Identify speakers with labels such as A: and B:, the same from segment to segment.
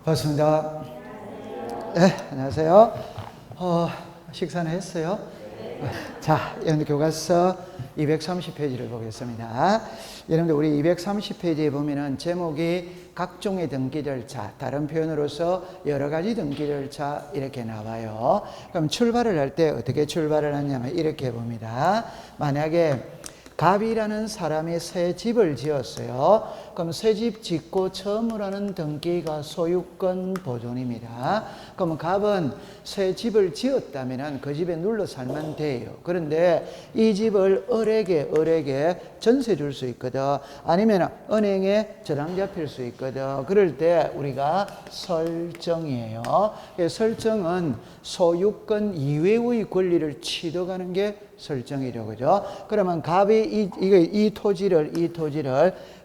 A: 반갑습니다. 네, 안녕하세요. 식사는 했어요? 자, 여러분들 교과서 230페이지를 보겠습니다. 여러분들 우리 230페이지에 보면은 제목이 각종의 등기 절차, 다른 표현으로서 여러 가지 등기 절차 이렇게 나와요. 그럼 출발을 할 때 어떻게 출발을 하냐면 이렇게 봅니다. 만약에 갑이라는 사람이 새 집을 지었어요. 그럼 새 집 짓고 처음으로 하는 등기가 소유권 보존입니다. 그럼 갑은 새 집을 지었다면 그 집에 눌러 살면 돼요. 그런데 이 집을 을에게 전세 줄 수 있거든. 아니면 은행에 저당 잡힐 수 있거든. 그럴 때 우리가 설정이에요. 설정은 소유권 이외의 권리를 취득하는 게 설정이죠. 그죠? 그러면 갑이 이 토지를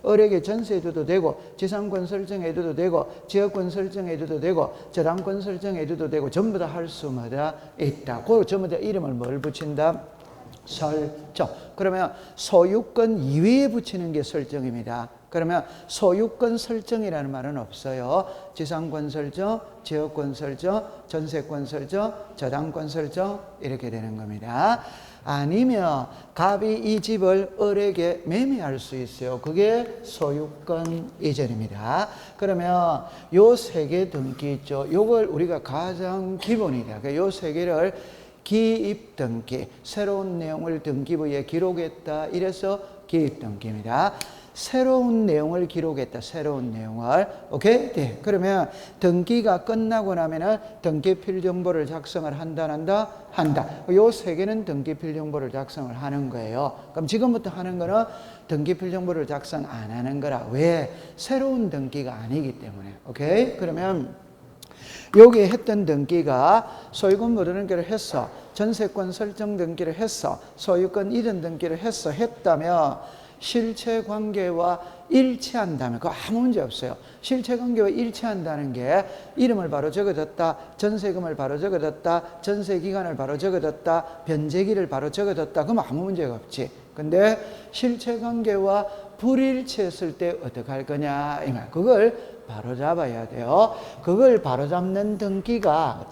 A: 을에게 전세해줘도 되고, 지상권 설정해줘도 되고, 지역권 설정해줘도 되고, 저당권 설정해줘도 되고, 전부 다 할 수마다 있다. 그 전부 다 이름을 뭘 붙인다? 설정. 그러면 소유권 이외에 붙이는 게 설정입니다. 그러면 소유권 설정이라는 말은 없어요. 지상권 설정, 지역권 설정, 전세권 설정, 저당권 설정 이렇게 되는 겁니다. 아니면 갑이 이 집을 을에게 매매할 수 있어요. 그게 소유권 이전입니다. 그러면 요 세 개 등기 있죠. 요걸 우리가 가장 기본이다. 요 세 개를 기입 등기, 새로운 내용을 등기부에 기록했다. 이래서 기입 등기입니다. 새로운 내용을 기록했다. 새로운 내용을. 오케이? 네. 그러면 등기가 끝나고 나면은 등기필 정보를 작성을 한다. 요 세 개는 등기필 정보를 작성을 하는 거예요. 그럼 지금부터 하는 거는 등기필 정보를 작성 안 하는 거라. 왜? 새로운 등기가 아니기 때문에. 오케이? 그러면 여기에 했던 등기가 소유권 보존 등기를 했어. 전세권 설정 등기를 했어. 소유권 이전 등기를 했다면 실체관계와 일치한다면 그거 아무 문제 없어요. 실체관계와 일치한다는 게 이름을 바로 적어뒀다, 전세금을 바로 적어뒀다, 전세기간을 바로 적어뒀다, 변제기를 바로 적어뒀다. 그럼 아무 문제가 없지. 근데 실체관계와 불일치했을 때 어떻게 할 거냐 이 말. 그걸 바로 잡아야 돼요. 그걸 바로 잡는 등기가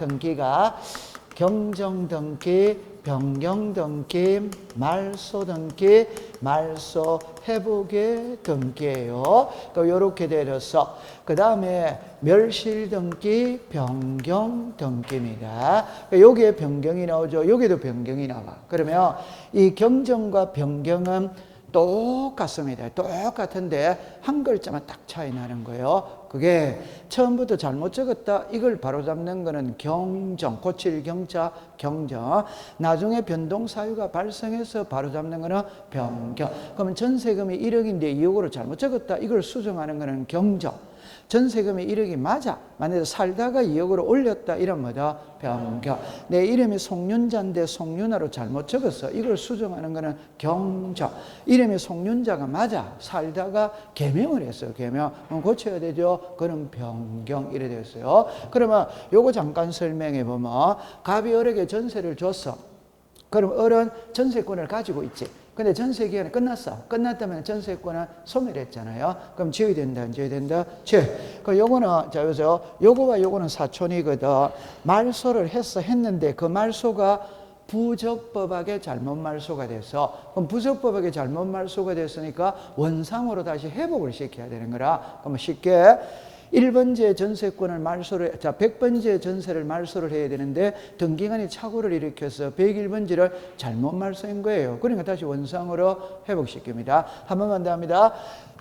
A: 경정등기, 변경등기, 말소등기, 말소 회복의 등기예요. 이렇게 되어서 그 다음에 멸실등기, 변경등기입니다. 여기에 변경이 나오죠. 여기도 변경이 나와. 그러면 이 경정과 변경은 똑같습니다. 똑같은데 한 글자만 딱 차이 나는 거예요. 그게 처음부터 잘못 적었다. 이걸 바로 잡는 거는 경정, 고칠 경자, 경정. 나중에 변동 사유가 발생해서 바로 잡는 거는 변경. 그러면 전세금이 1억인데 2억으로 잘못 적었다. 이걸 수정하는 거는 경정. 전세금이 1억이 맞아. 만약에 살다가 2억으로 올렸다. 이런 거다. 변경. 내 이름이 송윤자인데 송윤아로 잘못 적었어. 이걸 수정하는 거는 경정. 이름이 송윤자가 맞아. 살다가 개명을 했어요. 개명. 그럼 고쳐야 되죠. 그럼 변경. 이래 됐어요. 그러면 요거 잠깐 설명해 보면 갑이 을에게 전세를 줬어. 그럼 을은 전세권을 가지고 있지. 근데 전세 기간이 끝났어. 끝났다면 전세권은 소멸했잖아요. 그럼 지어야 된다, 안 지어야 된다? 지어. 그 요거는, 자, 보세요. 요거와 요거는 사촌이거든. 말소를 했는데 그 말소가 부적법하게 잘못 말소가 돼서, 그럼 부적법하게 잘못 말소가 됐으니까 원상으로 다시 회복을 시켜야 되는 거라. 그럼 쉽게 1번째 전세권을 말소를, 100번째 전세를 말소를 해야 되는데 등기간이 착오를 일으켜서 101번째를 잘못 말소한 거예요. 그러니까 다시 원상으로 회복시킵니다. 한 번만 더 합니다.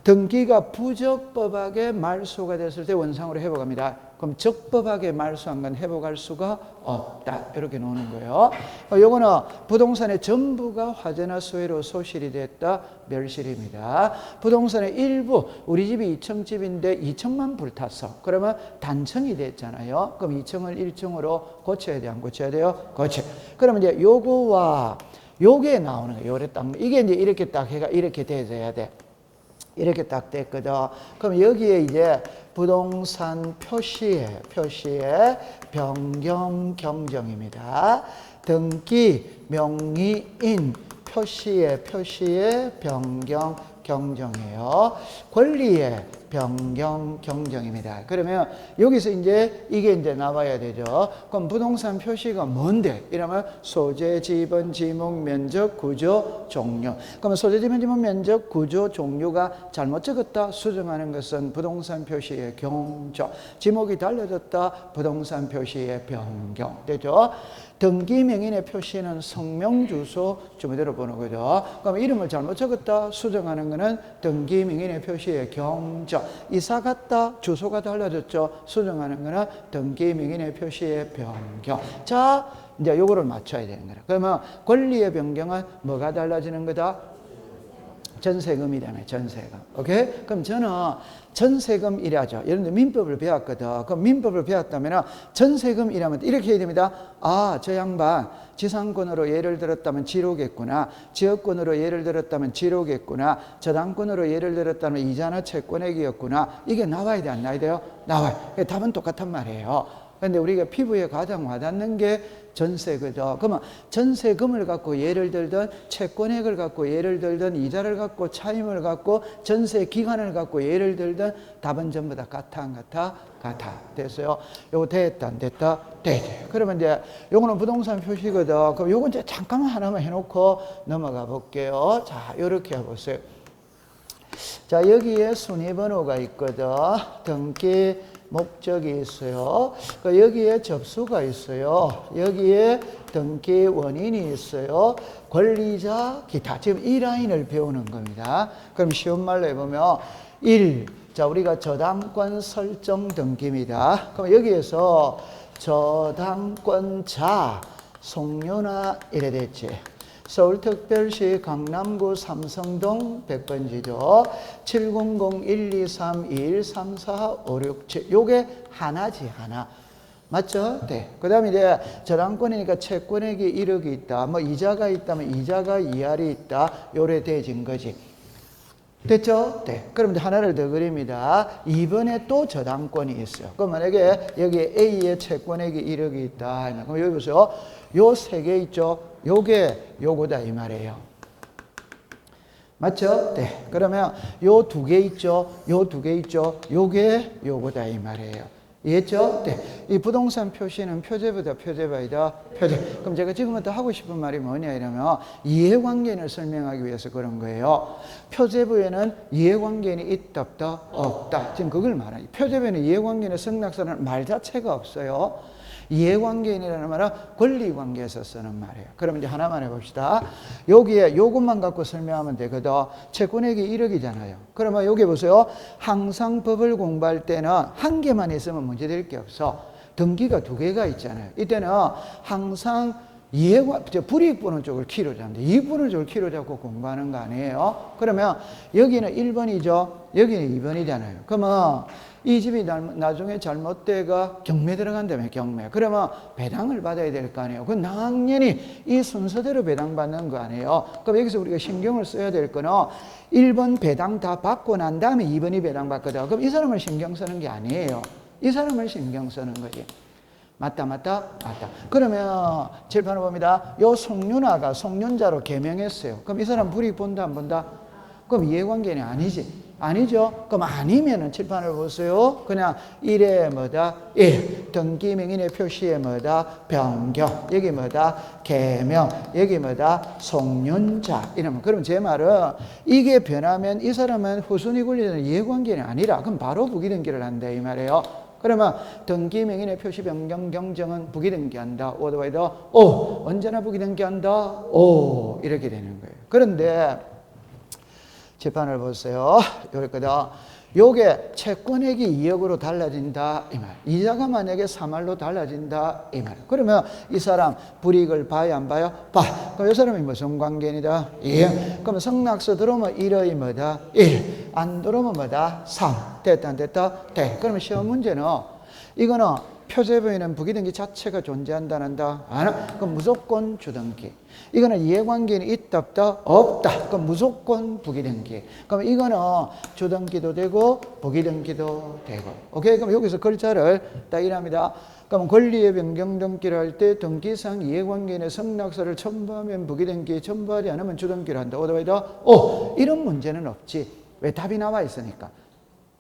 A: 등기가 부적법하게 말소가 됐을 때 원상으로 회복합니다. 그럼 적법하게 말소한 건 회복할 수가 없다. 이렇게 놓는 거예요. 요거는 부동산의 전부가 화재나 수해로 소실이 됐다. 멸실입니다. 부동산의 일부, 우리 집이 2층 집인데 2층만 불탔어. 그러면 단층이 됐잖아요. 그럼 2층을 1층으로 고쳐야 돼, 안 고쳐야 돼요? 고쳐. 그러면 이제 요거와 요게 나오는 거예요. 요래 딱. 이게 이제 이렇게 딱 해가 이렇게 돼야 돼. 이렇게 딱 됐거든. 그럼 여기에 이제 부동산 표시에 변경 경정입니다. 등기 명의인 표시에 변경 경정이에요. 권리에 변경, 경정입니다. 그러면 여기서 이제 이게 이제 나와야 되죠. 그럼 부동산 표시가 뭔데? 이러면 소재, 지번, 지목, 면적, 구조, 종류. 그러면 소재, 지번, 지목, 면적, 구조, 종류가 잘못 적었다 수정하는 것은 부동산 표시의 경조. 지목이 달라졌다 부동산 표시의 변경. 되죠? 등기 명인의 표시는 성명, 주소, 주소대로 보는 거죠. 그럼 이름을 잘못 적었다 수정하는 것은 등기 명인의 표시의 경조. 이사 갔다 주소가 달라졌죠. 수정하는 것은 등기 명인의 표시의 변경. 자, 이제 요거를 맞춰야 되는 거라. 그러면 권리의 변경은 뭐가 달라지는 거다? 전세금이라며, 전세금. 오케이? 그럼 저는 전세금이라죠. 예를 들어 민법을 배웠거든. 그럼 민법을 배웠다면 전세금이라면 이렇게 해야 됩니다. 아, 저 양반 지상권으로 예를 들었다면 지로겠구나. 지역권으로 예를 들었다면 지로겠구나. 저당권으로 예를 들었다면 이자나 채권액이었구나. 이게 나와야 돼, 안 나와야 돼요? 나와요. 답은 똑같단 말이에요. 그런데 우리가 피부에 가장 와닿는 게 전세거든. 그러면 전세금을 갖고 예를 들든 채권액을 갖고 예를 들든 이자를 갖고 차임을 갖고 전세 기간을 갖고 예를 들든 답은 전부 다 같아 안 같아? 같아. 됐어요? 요거 됐다 안 됐다? 돼. 그러면 이제 요거는 부동산 표시거든. 그럼 요건 이제 잠깐만 하나만 해놓고 넘어가 볼게요. 자, 요렇게 해보세요. 자, 여기에 순위번호가 있거든. 등기 목적이 있어요. 여기에 접수가 있어요. 여기에 등기 원인이 있어요. 권리자, 기타. 지금 이 라인을 배우는 겁니다. 그럼 쉬운 말로 해보면 1. 자, 우리가 저당권 설정 등기입니다. 그럼 여기에서 저당권자 송윤아 이래 됐지. 서울특별시 강남구 삼성동 100번지죠. 700-123-2134-567. 요게 하나지, 하나. 맞죠? 네. 그 다음에 이제 저당권이니까 채권액이 1억이 있다. 뭐 이자가 있다면 이자가 2할이 있다. 요래 돼진 거지. 됐죠? 네. 그럼 이제 하나를 더 그립니다. 2번에 또 저당권이 있어요. 그럼 만약에 여기 A의 채권액이 1억이 있다. 그럼 여기 보세요. 요 세 개 있죠? 요게 요거다 이 말이에요. 맞죠? 네. 그러면 요 두 개 있죠? 요 두 개 있죠? 요게 요거다 이 말이에요. 이해했죠? 네. 이 부동산 표시는 표제보다 표제바이다. 표제. 그럼 제가 지금부터 하고 싶은 말이 뭐냐 이러면 이해관계를 설명하기 위해서 그런 거예요. 표제부에는 이해관계는 있다 없다? 없다. 지금 그걸 말하는 거예요. 표제부에는 이해관계는 승낙서는 말 자체가 없어요. 이해관계인이라는 말은 권리관계에서 쓰는 말이에요. 그럼 이제 하나만 해봅시다. 여기에 요것만 갖고 설명하면 되거든. 채권액이 1억이잖아요. 그러면 여기 보세요. 항상 법을 공부할 때는 한 개만 있으면 문제될 게 없어. 등기가 두 개가 있잖아요. 이때는 항상 불이익 보는 쪽을 키로 잡는데 이익 보는 쪽을 키로 잡고 공부하는 거 아니에요? 그러면 여기는 1번이죠. 여기는 2번이잖아요. 그러면 이 집이 나중에 잘못돼가 경매 들어간다며, 경매. 그러면 배당을 받아야 될 거 아니에요. 그건 당연히 이 순서대로 배당받는 거 아니에요. 그럼 여기서 우리가 신경을 써야 될 거는 1번 배당 다 받고 난 다음에 2번이 배당받거든. 그럼 이 사람을 신경 쓰는 게 아니에요. 이 사람을 신경 쓰는 거지. 맞다, 맞다, 맞다. 그러면 칠판을 봅니다. 요 송윤아가 송윤자로 개명했어요. 그럼 이 사람 불이익 본다, 안 본다? 그럼 이해관계는 아니지. 아니죠. 그럼 아니면은 칠판을 보세요. 그냥 1에 뭐다? 1. 등기 명인의 표시에 뭐다? 변경. 여기 뭐다? 개명. 여기 뭐다? 송윤자. 이러면 그럼 제 말은 이게 변하면 이 사람은 후순위 권리자는 이해관계는 아니라 그럼 바로 부기등기를 한다 이 말이에요. 그러면 등기 명인의 표시 변경 경정은 부기등기한다. 오더와이더 오. 언제나 부기등기한다. 오. 이렇게 되는 거예요. 그런데 재판을 보세요. 여기거든. 요게 채권액이 2억으로 달라진다 이 말. 이자가 만약에 3할로 달라진다 이 말. 그러면 이 사람 불이익을 봐야 안 봐요? 봐. 그럼 이 사람이 무슨 관계이다? 예. 그러면 성낙서 들어오면 1의 뭐다? 1. 안 들어오면 뭐다? 3. 됐다 안 됐다? 돼. 그러면 시험 문제는 이거는 표제부에는 부기등기 자체가 존재한다는다. 그럼 무조건 주등기. 이거는 이해관계는 있다 없다? 없다. 그럼 무조건 부기등기. 그럼 이거는 주등기도 되고 부기등기도 되고. 오케이? 그럼 여기서 글자를 딱 이랍니다. 그럼 권리의 변경 등기를 할 때 등기상 이해관계인의 성낙서를 첨부하면 부기등기, 첨부하지 않으면 주등기를 한다. 오더와이더 오! 이런 문제는 없지. 왜? 답이 나와 있으니까.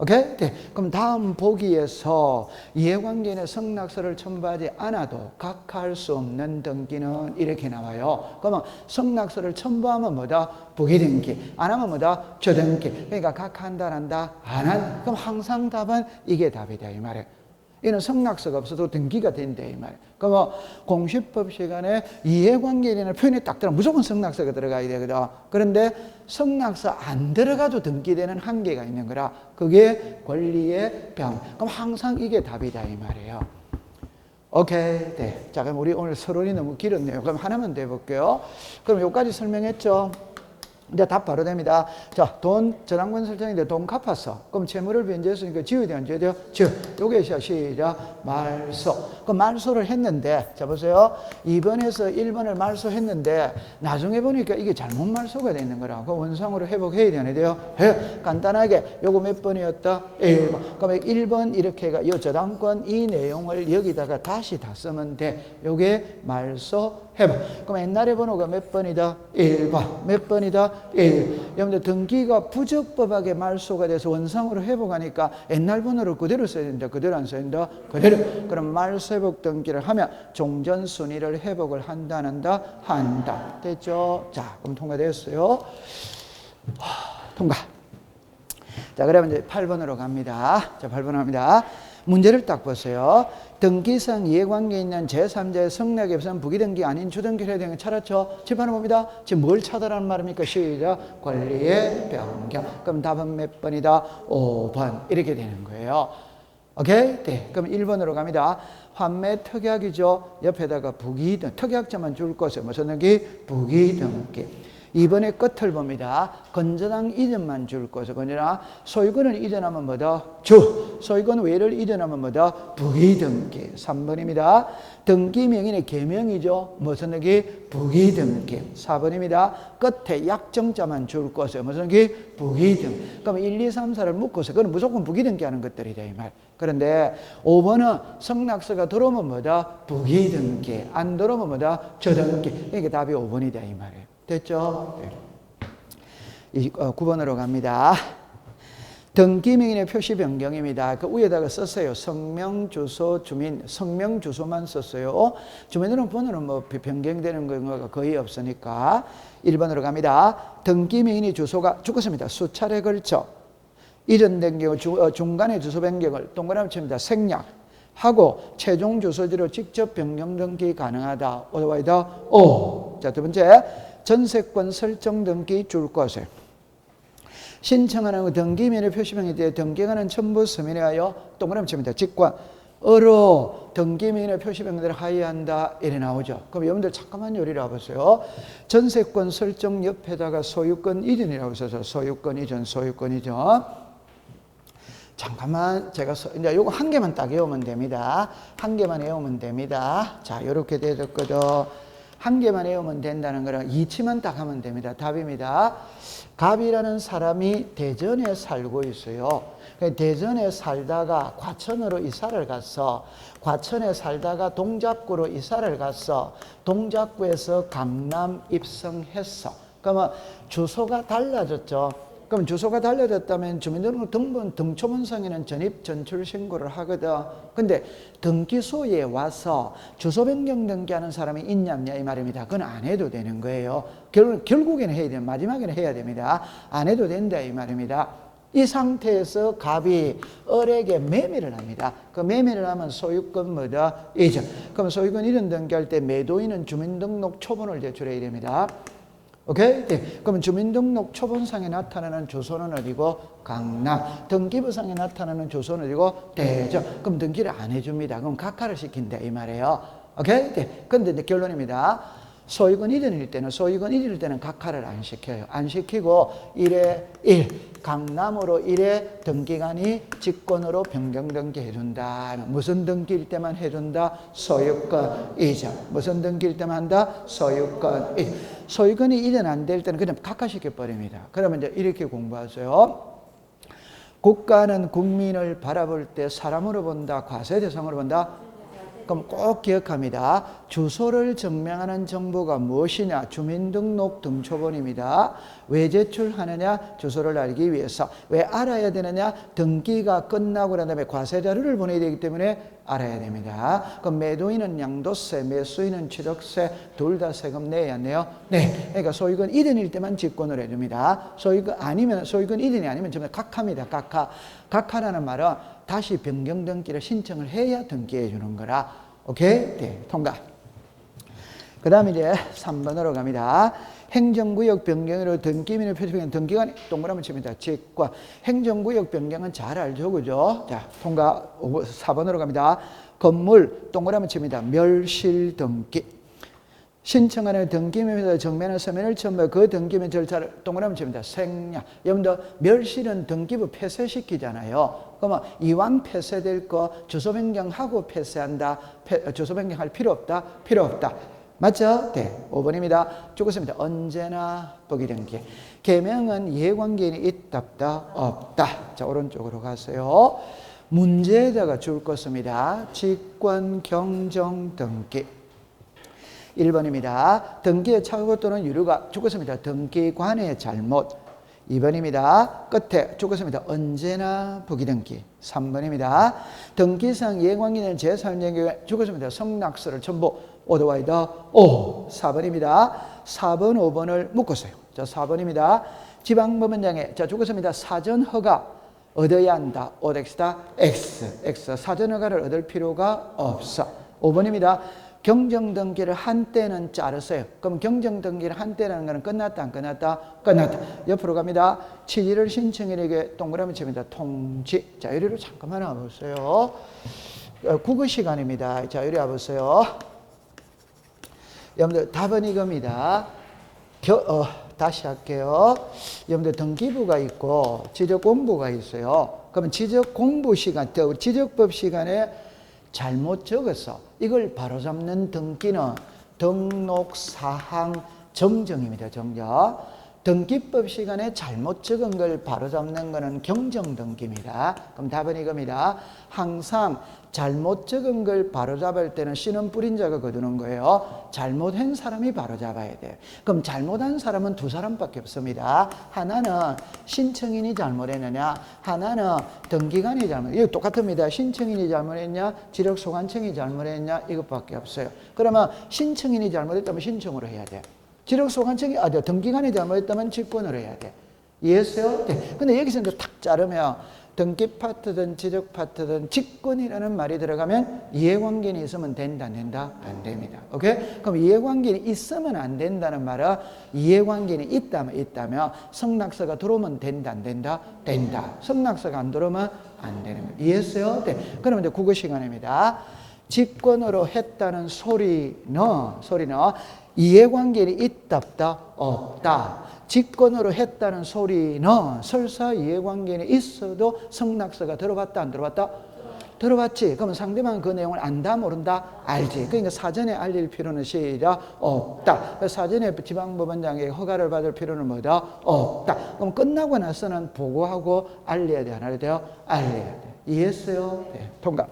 A: 오케이? 네. 그럼 다음 보기에서 이해관계인의 성낙서를 첨부하지 않아도 각하할 수 없는 등기는 이렇게 나와요. 그러면 성낙서를 첨부하면 뭐다? 부기등기. 안 하면 뭐다? 저등기. 그러니까 각하한다, 안 한다? 안 한. 그럼 항상 답은 이게 답이다 이 말이에요. 이는 성낙서가 없어도 등기가 된다 이 말이에요. 그러면 공시법 시간에 이해관계인의 표현이 딱 들어가면 무조건 성낙서가 들어가야 되거든. 그런데 성낙서 안 들어가도 등기되는 한계가 있는 거라. 그게 권리의 병. 그럼 항상 이게 답이다 이 말이에요. 오케이. 네. 자, 그럼 우리 오늘 서론이 너무 길었네요. 그럼 하나만 더 해볼게요. 그럼 여기까지 설명했죠. 이제 답 바로 됩니다. 자, 돈 저당권 설정인데 돈 갚았어. 그럼 채무를 변제했으니까 지어야 돼, 안 지어야 돼요? 지어. 요게 시작. 말소. 그럼 말소를 했는데, 자, 보세요. 2번에서 1번을 말소했는데, 나중에 보니까 이게 잘못 말소가 되어 있는 거라. 그 원상으로 회복해야 되는 돼요? 해. 간단하게, 요거 몇 번이었다? 1번. 그러면 1번 이렇게 가, 요 저당권 이 내용을 여기다가 다시 다 쓰면 돼. 요게 말소 회복. 그럼 옛날에 번호가 몇 번이다? 1번. 몇 번이다? 1. 여러분들 등기가 부적법하게 말소가 돼서 원상으로 회복하니까 옛날 번호를 그대로 써야 된다. 그대로 안 써야 된다. 그대로. 그럼 말소 회복 등기를 하면 종전 순위를 회복을 한다, 안 한다? 한다. 됐죠? 자, 그럼 통과됐어요. 통과. 자, 그러면 이제 8번으로 갑니다. 자, 8번 갑니다. 문제를 딱 보세요. 등기상 이해관계 있는 제3자의 성낙에 없으면 부기등기 아닌 주등기를 해야 되는 거 찾았죠? 집하는 봅니다. 지금 뭘 찾아라는 말입니까? 시작. 권리의 변경. 그럼 답은 몇 번이다? 5번. 이렇게 되는 거예요. 오케이? 네. 그럼 1번으로 갑니다. 환매 특약이죠. 옆에다가 부기등, 특약자만 줄 것을 무슨 등기? 부기등기. 2번의 끝을 봅니다. 건전한 이전만 줄 것을 건전한 소유권을 이전하면 뭐다? 주. 소유권 외를 이전하면 뭐다? 부기등기. 3번입니다. 등기명인의 개명이죠. 무슨 등기? 부기등기. 4번입니다. 끝에 약정자만 줄 것을 무슨 등기? 부기등기. 그럼 1, 2, 3, 4를 묶어서 그건 무조건 부기등기 하는 것들이다 이 말. 그런데 5번은 성낙서가 들어오면 뭐다? 부기등기. 안 들어오면 뭐다? 저등기. 그러니까 답이 5번이다 이 말이에요. 됐죠? 네. 9번으로 갑니다. 등기명인의 표시 변경입니다. 그 위에다가 썼어요. 성명, 주소, 주민. 성명, 주소만 썼어요. 주민등록 번호는 뭐 변경되는 경우가 거의 없으니까. 1번으로 갑니다. 등기명인의 주소가 죽었습니다. 수차례 걸쳐 이전된 경우 중간에 주소 변경을 동그라미 칩니다. 생략. 하고 최종 주소지로 직접 변경 등기 가능하다. 오더와이더 오. 자, 두 번째. 전세권 설정 등기 줄 것을 신청하는 등기면의 표시명에 대해 등기관은 첨부 서면에 하여 동그라미 칩니다. 직관으로 등기면의 표시명들을 하여한다. 이래 나오죠. 그럼 여러분들 잠깐만요. 이리 와보세요. 전세권 설정 옆에다가 소유권 이전이라고 써서 소유권 이전. 잠깐만 제가 이제 요거 한 개만 딱 외우면 됩니다. 한 개만 외우면 됩니다. 자, 요렇게 되었거든. 한 개만 외우면 된다는 거랑 이치만 딱 하면 됩니다. 답입니다. 갑이라는 사람이 대전에 살고 있어요. 대전에 살다가 과천으로 이사를 갔어. 과천에 살다가 동작구로 이사를 갔어. 동작구에서 강남 입성했어. 그러면 주소가 달라졌죠. 그럼 주소가 달라졌다면 주민등록 등본 등초본상에는 전입 전출 신고를 하거든. 근데 등기소에 와서 주소 변경 등기하는 사람이 있냐 없냐 이 말입니다. 그건 안 해도 되는 거예요. 결국에는 해야 돼요. 마지막에는 해야 됩니다. 안 해도 된다 이 말입니다. 이 상태에서 갑이 을에게 매매를 합니다. 그 매매를 하면 소유권 뭐다? 이전. 그럼 소유권 이전 등기할 때 매도인은 주민등록 초본을 제출해야 됩니다. 오케이? 네. 그러면 주민등록 초본상에 나타나는 주소는 어디고? 강남. 등기부상에 나타나는 주소는 어디고? 대전. 그럼 등기를 안 해줍니다. 그럼 각하를 시킨다 이 말이에요. 오케이? 네. 근데 이제 결론입니다. 소유권 이전일 때는 각하를 안 시켜요. 안 시키고 1에 1. 강남으로 1에 등기관이 직권으로 변경 등기 해준다. 무슨 등기일 때만 해준다? 소유권 이전. 무슨 등기일 때만 한다? 소유권 이전. 소유권이 이전 안 될 때는 그냥 각하시켜버립니다. 그러면 이제 이렇게 공부하세요. 국가는 국민을 바라볼 때 사람으로 본다? 과세 대상으로 본다? 그럼 꼭 기억합니다. 주소를 증명하는 정보가 무엇이냐? 주민등록 등초본입니다. 왜 제출하느냐? 주소를 알기 위해서. 왜 알아야 되느냐? 등기가 끝나고 난 다음에 과세자료를 보내야 되기 때문에 알아야 됩니다. 그럼 매도인은 양도세, 매수인은 취득세, 둘 다 세금 내야 안 내요? 네. 그러니까 소유권 이전일 때만 직권을 해줍니다. 소유권 아니면, 소유권 이전이 아니면 전부 각하입니다. 각하. 각하라는 말은 다시 변경 등기를 신청을 해야 등기해 주는 거라. 오케이? 네. 통과. 그 다음에 이제 3번으로 갑니다. 행정구역 변경으로 등기민을 표시한 등기관이 동그라미 칩니다. 직권. 행정구역 변경은 잘 알죠, 그죠? 자, 통과. 4번으로 갑니다. 건물 동그라미 칩니다. 멸실 등기. 신청하는 등기민에서 정면을 서면을 첨부 그 등기민 절차를 동그라미 칩니다. 생략. 여러분들 멸실은 등기부 폐쇄시키잖아요. 그러면 이왕 폐쇄될 거 주소 변경하고 폐쇄한다. 주소 변경할 필요 없다? 필요 없다. 맞죠? 네. 5번입니다. 죽었습니다. 언제나 보기 등기. 계명은 이해관계인이 있다 없다? 없다. 자, 오른쪽으로 가세요. 문제에다가 줄 것입니다. 직권 경정 등기. 1번입니다. 등기의 착오 또는 유류가 죽었습니다. 등기관의 잘못. 2번입니다. 끝에 죽었습니다. 언제나 부기등기. 3번입니다. 등기상 이해관계인은 제3의 경우에 죽었습니다. 성낙서를 첨부. 오더와이더 오. 4번입니다. 4번, 5번을 묶었어요. 자, 4번입니다. 지방법원장에 자 죽었습니다. 사전 허가 얻어야 한다. 오덱스다 X. X. 사전 허가를 얻을 필요가 없어. 5번입니다. 경정등기를 한때는 자르세요. 그럼 경정등기를 한때라는 것은 끝났다, 안 끝났다? 끝났다. 옆으로 갑니다. 취지를 신청인에게 동그라미 칩니다. 통지. 자, 이리로 잠깐만 와보세요. 국어 시간입니다. 자, 이리 와보세요. 여러분들 답은 이겁니다. 다시 할게요. 여러분들 등기부가 있고 지적공부가 있어요. 그러면 지적공부 시간, 지적법 시간에 잘못 적어서 이걸 바로잡는 등기는 등록사항 정정입니다. 정정. 등기법 시간에 잘못 적은 걸 바로잡는 것은 경정등기입니다. 그럼 답은 이겁니다. 항상 잘못 적은 걸 바로잡을 때는 씨는 뿌린 자가 거두는 거예요. 잘못한 사람이 바로잡아야 돼요. 그럼 잘못한 사람은 두 사람밖에 없습니다. 하나는 신청인이 잘못했느냐, 하나는 등기관이 잘못했느냐. 이거 똑같습니다. 신청인이 잘못했냐, 지력소관청이 잘못했냐, 이것밖에 없어요. 그러면 신청인이 잘못했다면 신청으로 해야 돼요. 지력소관청이, 등기관이 잘못했다면 직권으로 해야 돼. 이해했어요? 네. 근데 여기서 이제 탁 자르면 등기 파트든 지적 파트든 직권이라는 말이 들어가면 이해관계인이 있으면 된다, 안 된다? 안 됩니다. 오케이? 그럼 이해관계인이 있으면 안 된다는 말은 이해관계인이 있다면 성낙서가 들어오면 된다, 안 된다? 된다. 성낙서가 안 들어오면 안 되는 거예요. 이해했어요? 네. 그러면 이제 국어 시간입니다. 직권으로 했다는 소리는 이해관계인이 있다, 없다? 없다. 직권으로 했다는 소리는 설사 이해관계인이 있어도 성낙서가 들어봤다, 안 들어봤다? 들어봤지. 그러면 상대방은 그 내용을 안다, 모른다? 알지. 그러니까 사전에 알릴 필요는 시작 없다. 사전에 지방법원장에게 허가를 받을 필요는 뭐다? 없다. 그럼 끝나고 나서는 보고하고 알려야 돼, 안 알려야 돼요? 알려야 돼. 이해했어요? 네. 통과.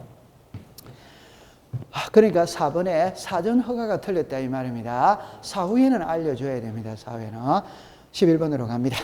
A: 그러니까 4번에 사전 허가가 틀렸다 이 말입니다. 사후에는 알려줘야 됩니다. 사후에는. 11번으로 갑니다.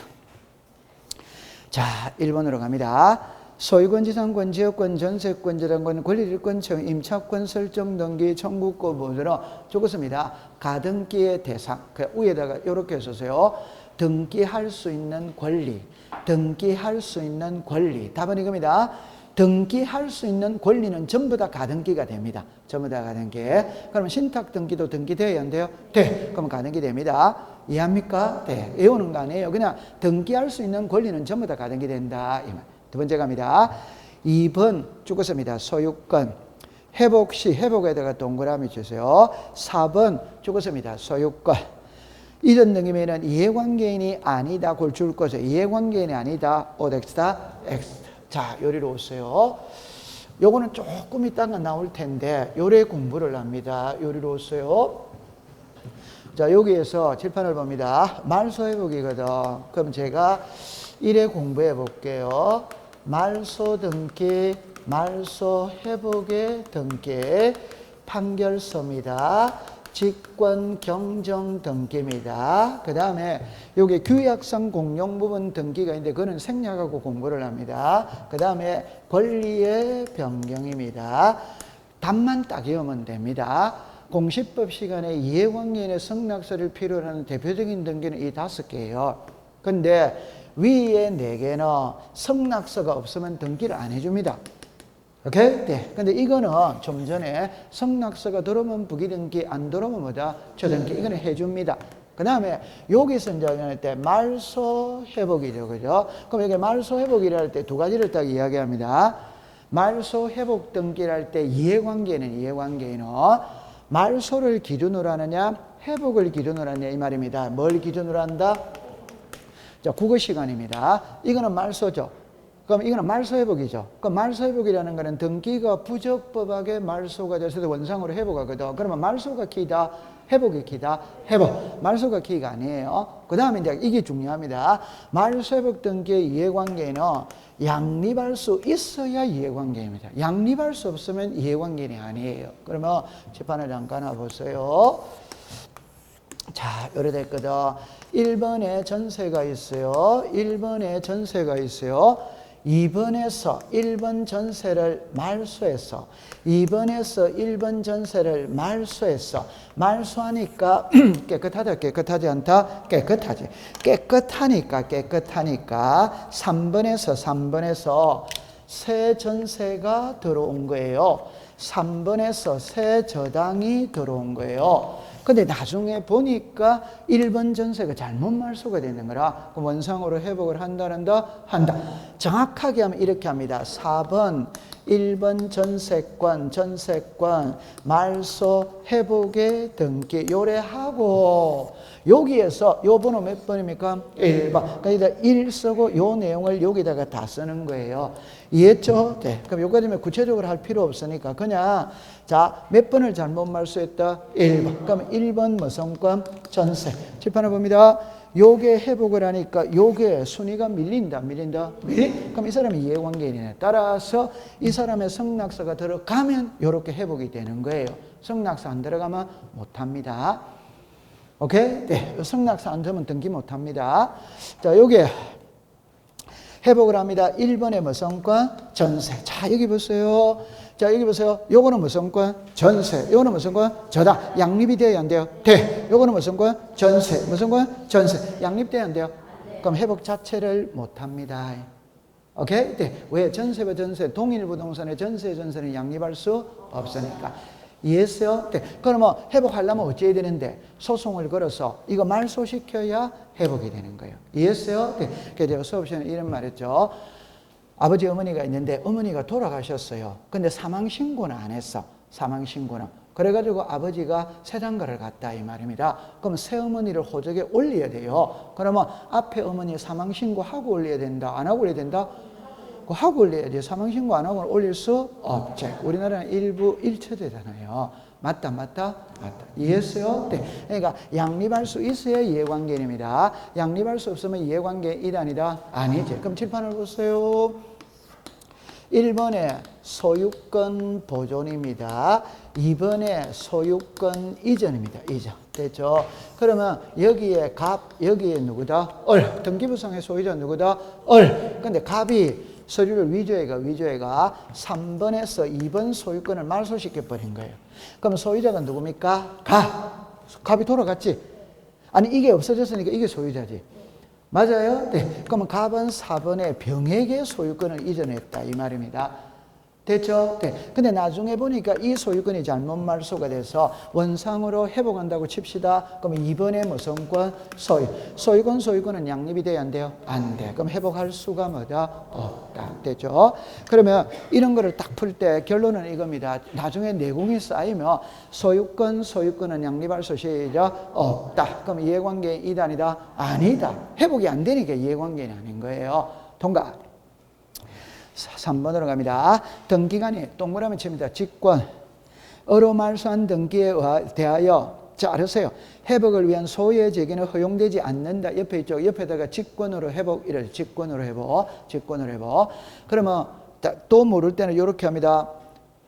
A: 자, 1번으로 갑니다. 소유권, 지상권, 지역권, 전세권, 저당권, 권리일권, 임차권 설정 등기, 청구권 모두는 적었습니다. 가등기의 대상. 그 위에다가 이렇게 써서요. 등기할 수 있는 권리. 등기할 수 있는 권리. 답은 이겁니다. 등기할 수 있는 권리는 전부 다 가등기가 됩니다. 전부 다 가등기. 그러면 신탁 등기도 등기돼야 안 돼요? 돼. 그럼 가등기 됩니다. 이해합니까? 네. 외우는 거 아니에요. 그냥 등기할 수 있는 권리는 전부 다 가등기 된다. 두 번째 갑니다. 2번 죽었습니다. 소유권. 회복 시 회복에다가 동그라미 주세요. 4번 죽었습니다. 소유권. 이전 등기면은 이해관계인이 아니다. 골 줄 거죠. 이해관계인이 아니다. 오덱스다. X. 자, 요리로 오세요. 요거는 조금 이따가 나올 텐데 요래 공부를 합니다. 요리로 오세요. 자, 여기에서 칠판을 봅니다. 말소 회복이거든. 그럼 제가 1회 공부해 볼게요. 말소 등기, 말소 회복의 등기. 판결서입니다. 직권 경정 등기입니다. 그 다음에 여기 규약성 공용 부분 등기가 있는데 그거는 생략하고 공부를 합니다. 그 다음에 권리의 변경입니다. 답만 딱 외우면 됩니다. 공시법 시간에 이해관계인의 승낙서를 필요로 하는 대표적인 등기는 이 5개예요. 근데 위에 4개는 승낙서가 없으면 등기를 안 해줍니다. 오케이? 네. 근데 이거는 좀 전에 승낙서가 들어오면 부기등기, 안 들어오면 뭐다? 저등기. 이거는 해줍니다. 그 다음에 여기서 이제 할 때 말소 회복이죠. 그죠? 그럼 여기 말소 회복이라 할 때 2가지를 딱 이야기합니다. 말소 회복 등기를 할 때 이해관계는 말소를 기준으로 하느냐, 회복을 기준으로 하느냐 이 말입니다. 뭘 기준으로 한다? 자, 국어 시간입니다. 이거는 말소죠. 그럼 이거는 말소 회복이죠. 그럼 말소 회복이라는 거는 등기가 부적법하게 말소가 돼서 원상으로 회복하거든. 그러면 말소가 키다, 회복이 키다, 회복. 말소가 키가 아니에요. 그 다음에 이제 이게 중요합니다. 말소 회복 등기의 이해관계는 양립할 수 있어야 이해관계입니다. 양립할 수 없으면 이해관계는 아니에요. 그러면 재판을 잠깐 와보세요. 자, 요래 됐거든. 1번에 전세가 있어요. 1번에 전세가 있어요. 2번에서 1번 전세를 말소했어. 2번에서 1번 전세를 말소했어. 말소하니까 깨끗하다, 깨끗하지 않다? 깨끗하지. 깨끗하니까 3번에서 새 전세가 들어온 거예요. 3번에서 새 저당이 들어온 거예요. 근데 나중에 보니까 1번 전세가 잘못 말소가 되는 거라 그럼 원상으로 회복을 한다. 정확하게 하면 이렇게 합니다. 4번 1번 전세권 말소 회복의 등기 요래하고 여기에서 요 번호 몇 번입니까? 1번. 그러니까 1 쓰고 요 내용을 여기다가 다 쓰는 거예요. 이해했죠? 네. 그럼 요까지는 구체적으로 할 필요 없으니까 그냥 자, 몇 번을 잘못 말소했다? 1번. 그럼 1번 무슨권? 전세. 칠판을 봅니다. 요게 회복을 하니까 요게 순위가 밀린다. 그럼 이 사람이 이해관계인이네. 따라서 이 사람의 승낙서가 들어가면 요렇게 회복이 되는 거예요. 승낙서 안 들어가면 못합니다. 오케이? 네. 승낙서 안 들으면 등기 못합니다. 자, 요게 회복을 합니다. 1번에 무슨 권? 전세. 자, 여기 보세요. 자, 여기 보세요. 요거는 무슨 권? 전세. 요거는 무슨 권? 저당. 양립이 돼야 안 돼요? 돼. 요거는 무슨 권? 전세. 무슨 권? 전세. 양립돼야 안 돼요? 그럼 회복 자체를 못 합니다. 오케이? 네. 왜? 전세와 전세, 동일 부동산의 전세는 양립할 수 없으니까. 이해했어요? 네. 그러면 회복하려면 어찌해야 되는데? 소송을 걸어서 이거 말소시켜야 회복이 되는 거예요. 이해했어요? 네. 그래서 제가 수업 시간에 이런 말 했죠. 아버지 어머니가 있는데 어머니가 돌아가셨어요. 근데 사망신고는 안 했어. 사망신고는. 그래가지고 아버지가 세단가를 갔다 이 말입니다. 그럼 새어머니를 호적에 올려야 돼요. 그러면 앞에 어머니 사망신고하고 올려야 된다? 안 하고 올려야 된다? 하고 올려야지. 사망신고 안 하고 올릴 수 없지. 우리나라는 일부 일처제잖아요. 맞다. 이해했어요? 네. 그러니까 양립할 수 있어야 이해관계입니다. 양립할 수 없으면 이해관계 이단이다? 아니지. 그럼 칠판을 보세요. 1번에 소유권 보존입니다. 2번에 소유권 이전입니다. 이전. 됐죠? 그러면 여기에 여기에 누구다? 등기부상의 소유자 누구다? 근데 갑이 서류를 위조해가 3번에서 2번 소유권을 말소시켜버린 거예요. 그럼 소유자가 누굽니까? 갑이 돌아갔지? 아니, 이게 없어졌으니까 이게 소유자지. 맞아요? 네. 그러면 갑은 4번에 병에게 소유권을 이전했다. 이 말입니다. 됐죠? 네. 근데 나중에 보니까 이 소유권이 잘못 말소가 돼서 원상으로 회복한다고 칩시다. 그럼 2번에 무슨 권? 소유권은 양립이 돼야 안 돼요? 안 돼. 그럼 회복할 수가 뭐다? 없다. 됐죠? 그러면 이런 거를 딱 풀 때 결론은 이겁니다. 나중에 내공이 쌓이면 소유권은 양립할 수 시작 없다. 그럼 이해관계 이단이다? 아니다. 회복이 안 되니까 이해관계는 아닌 거예요. 통과. 3번으로 갑니다. 등기간이 동그라미 칩니다. 직권. 어로 말소한 등기에 대하여 자, 알으세요. 회복을 위한 소유의 제기는 허용되지 않는다. 옆에 있죠. 옆에다가 직권으로 회복. 이래. 직권으로 회복. 그러면 또 모를 때는 이렇게 합니다.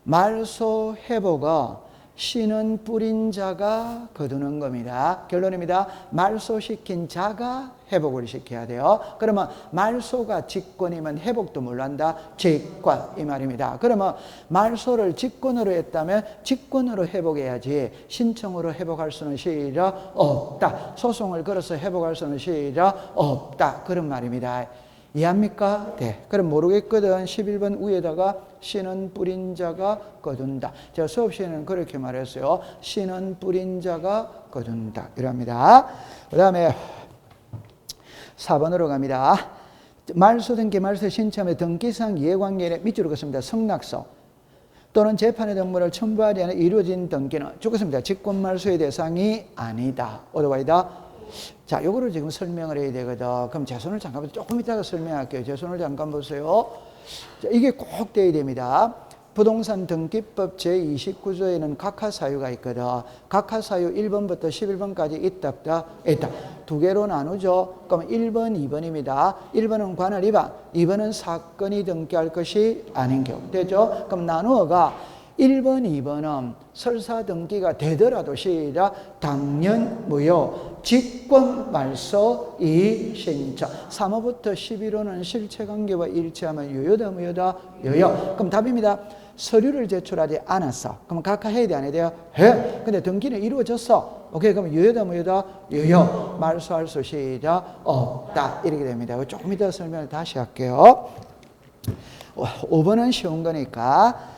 A: 말소 회복은 씨는 뿌린 자가 거두는 겁니다. 결론입니다. 말소시킨 자가 회복을 시켜야 돼요. 그러면 말소가 직권이면 회복도 뭘한다? 직권, 이 말입니다. 그러면 말소를 직권으로 했다면 직권으로 회복해야지 신청으로 회복할 수는 시작 없다. 소송을 걸어서 회복할 수는 시작 없다. 그런 말입니다. 이해합니까? 네. 그럼 모르겠거든. 11번 위에다가 씨는 뿌린 자가 거둔다. 제가 수업 시에는 그렇게 말했어요. 씨는 뿌린 자가 거둔다. 이랍니다. 그 다음에 4번으로 갑니다. 말소 등기 말소 신청의 등기상 이해관계에 밑줄을 긋습니다. 성낙서 또는 재판의 등본을 첨부하지 않아 이루어진 등기는 죽었습니다. 직권말소의 대상이 아니다. 오토바이다. 자, 요거를 지금 설명을 해야 되거든. 그럼 제 손을 잠깐 보세요. 조금 이따가 설명할게요. 제 손을 잠깐 보세요. 자, 이게 꼭 돼야 됩니다. 부동산 등기법 제29조에는 각하사유가 있거든. 각하사유 1번부터 11번까지 있다. 두 개로 나누죠. 그럼 1번, 2번입니다. 1번은 관할 위반, 2번은 사건이 등기할 것이 아닌 경우. 되죠? 그럼 나누어가 1번, 2번은 설사 등기가 되더라도 시작 당연 무효 직권 말소 이신청 3호부터 11호는 실체관계와 일치하면 유효다 무효다 유효. 그럼 답입니다. 서류를 제출하지 않았어. 그럼 각하 해야 돼 안 해야 돼요? 해. 근데 등기는 이루어졌어. 오케이. 그럼 유효다 무효다 유효. 말소할 수 시작 없다. 이렇게 됩니다. 조금 이따 설명을 다시 할게요. 5번은 쉬운 거니까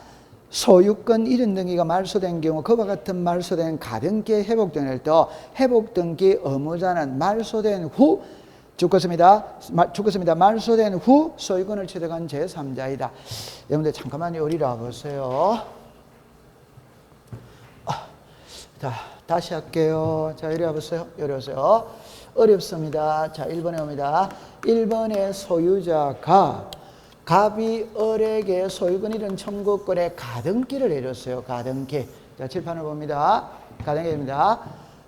A: 소유권 이전 등기가 말소된 경우 그와 같은 말소된 가등기의 회복 등기를 또 회복 등기 의무자는 말소된 후 죽었습니다. 말소된 후 소유권을 취득한 제3자이다. 여러분들 잠깐만요. 이리 와보세요. 자, 다시 할게요. 자, 이리 와보세요. 이리 오세요. 어렵습니다. 자, 1번에 옵니다. 1번의 소유자가 갑이 을에게 소유권 이전 청구권의 가등기를 해줬어요. 가등기. 자, 칠판을 봅니다. 가등기입니다.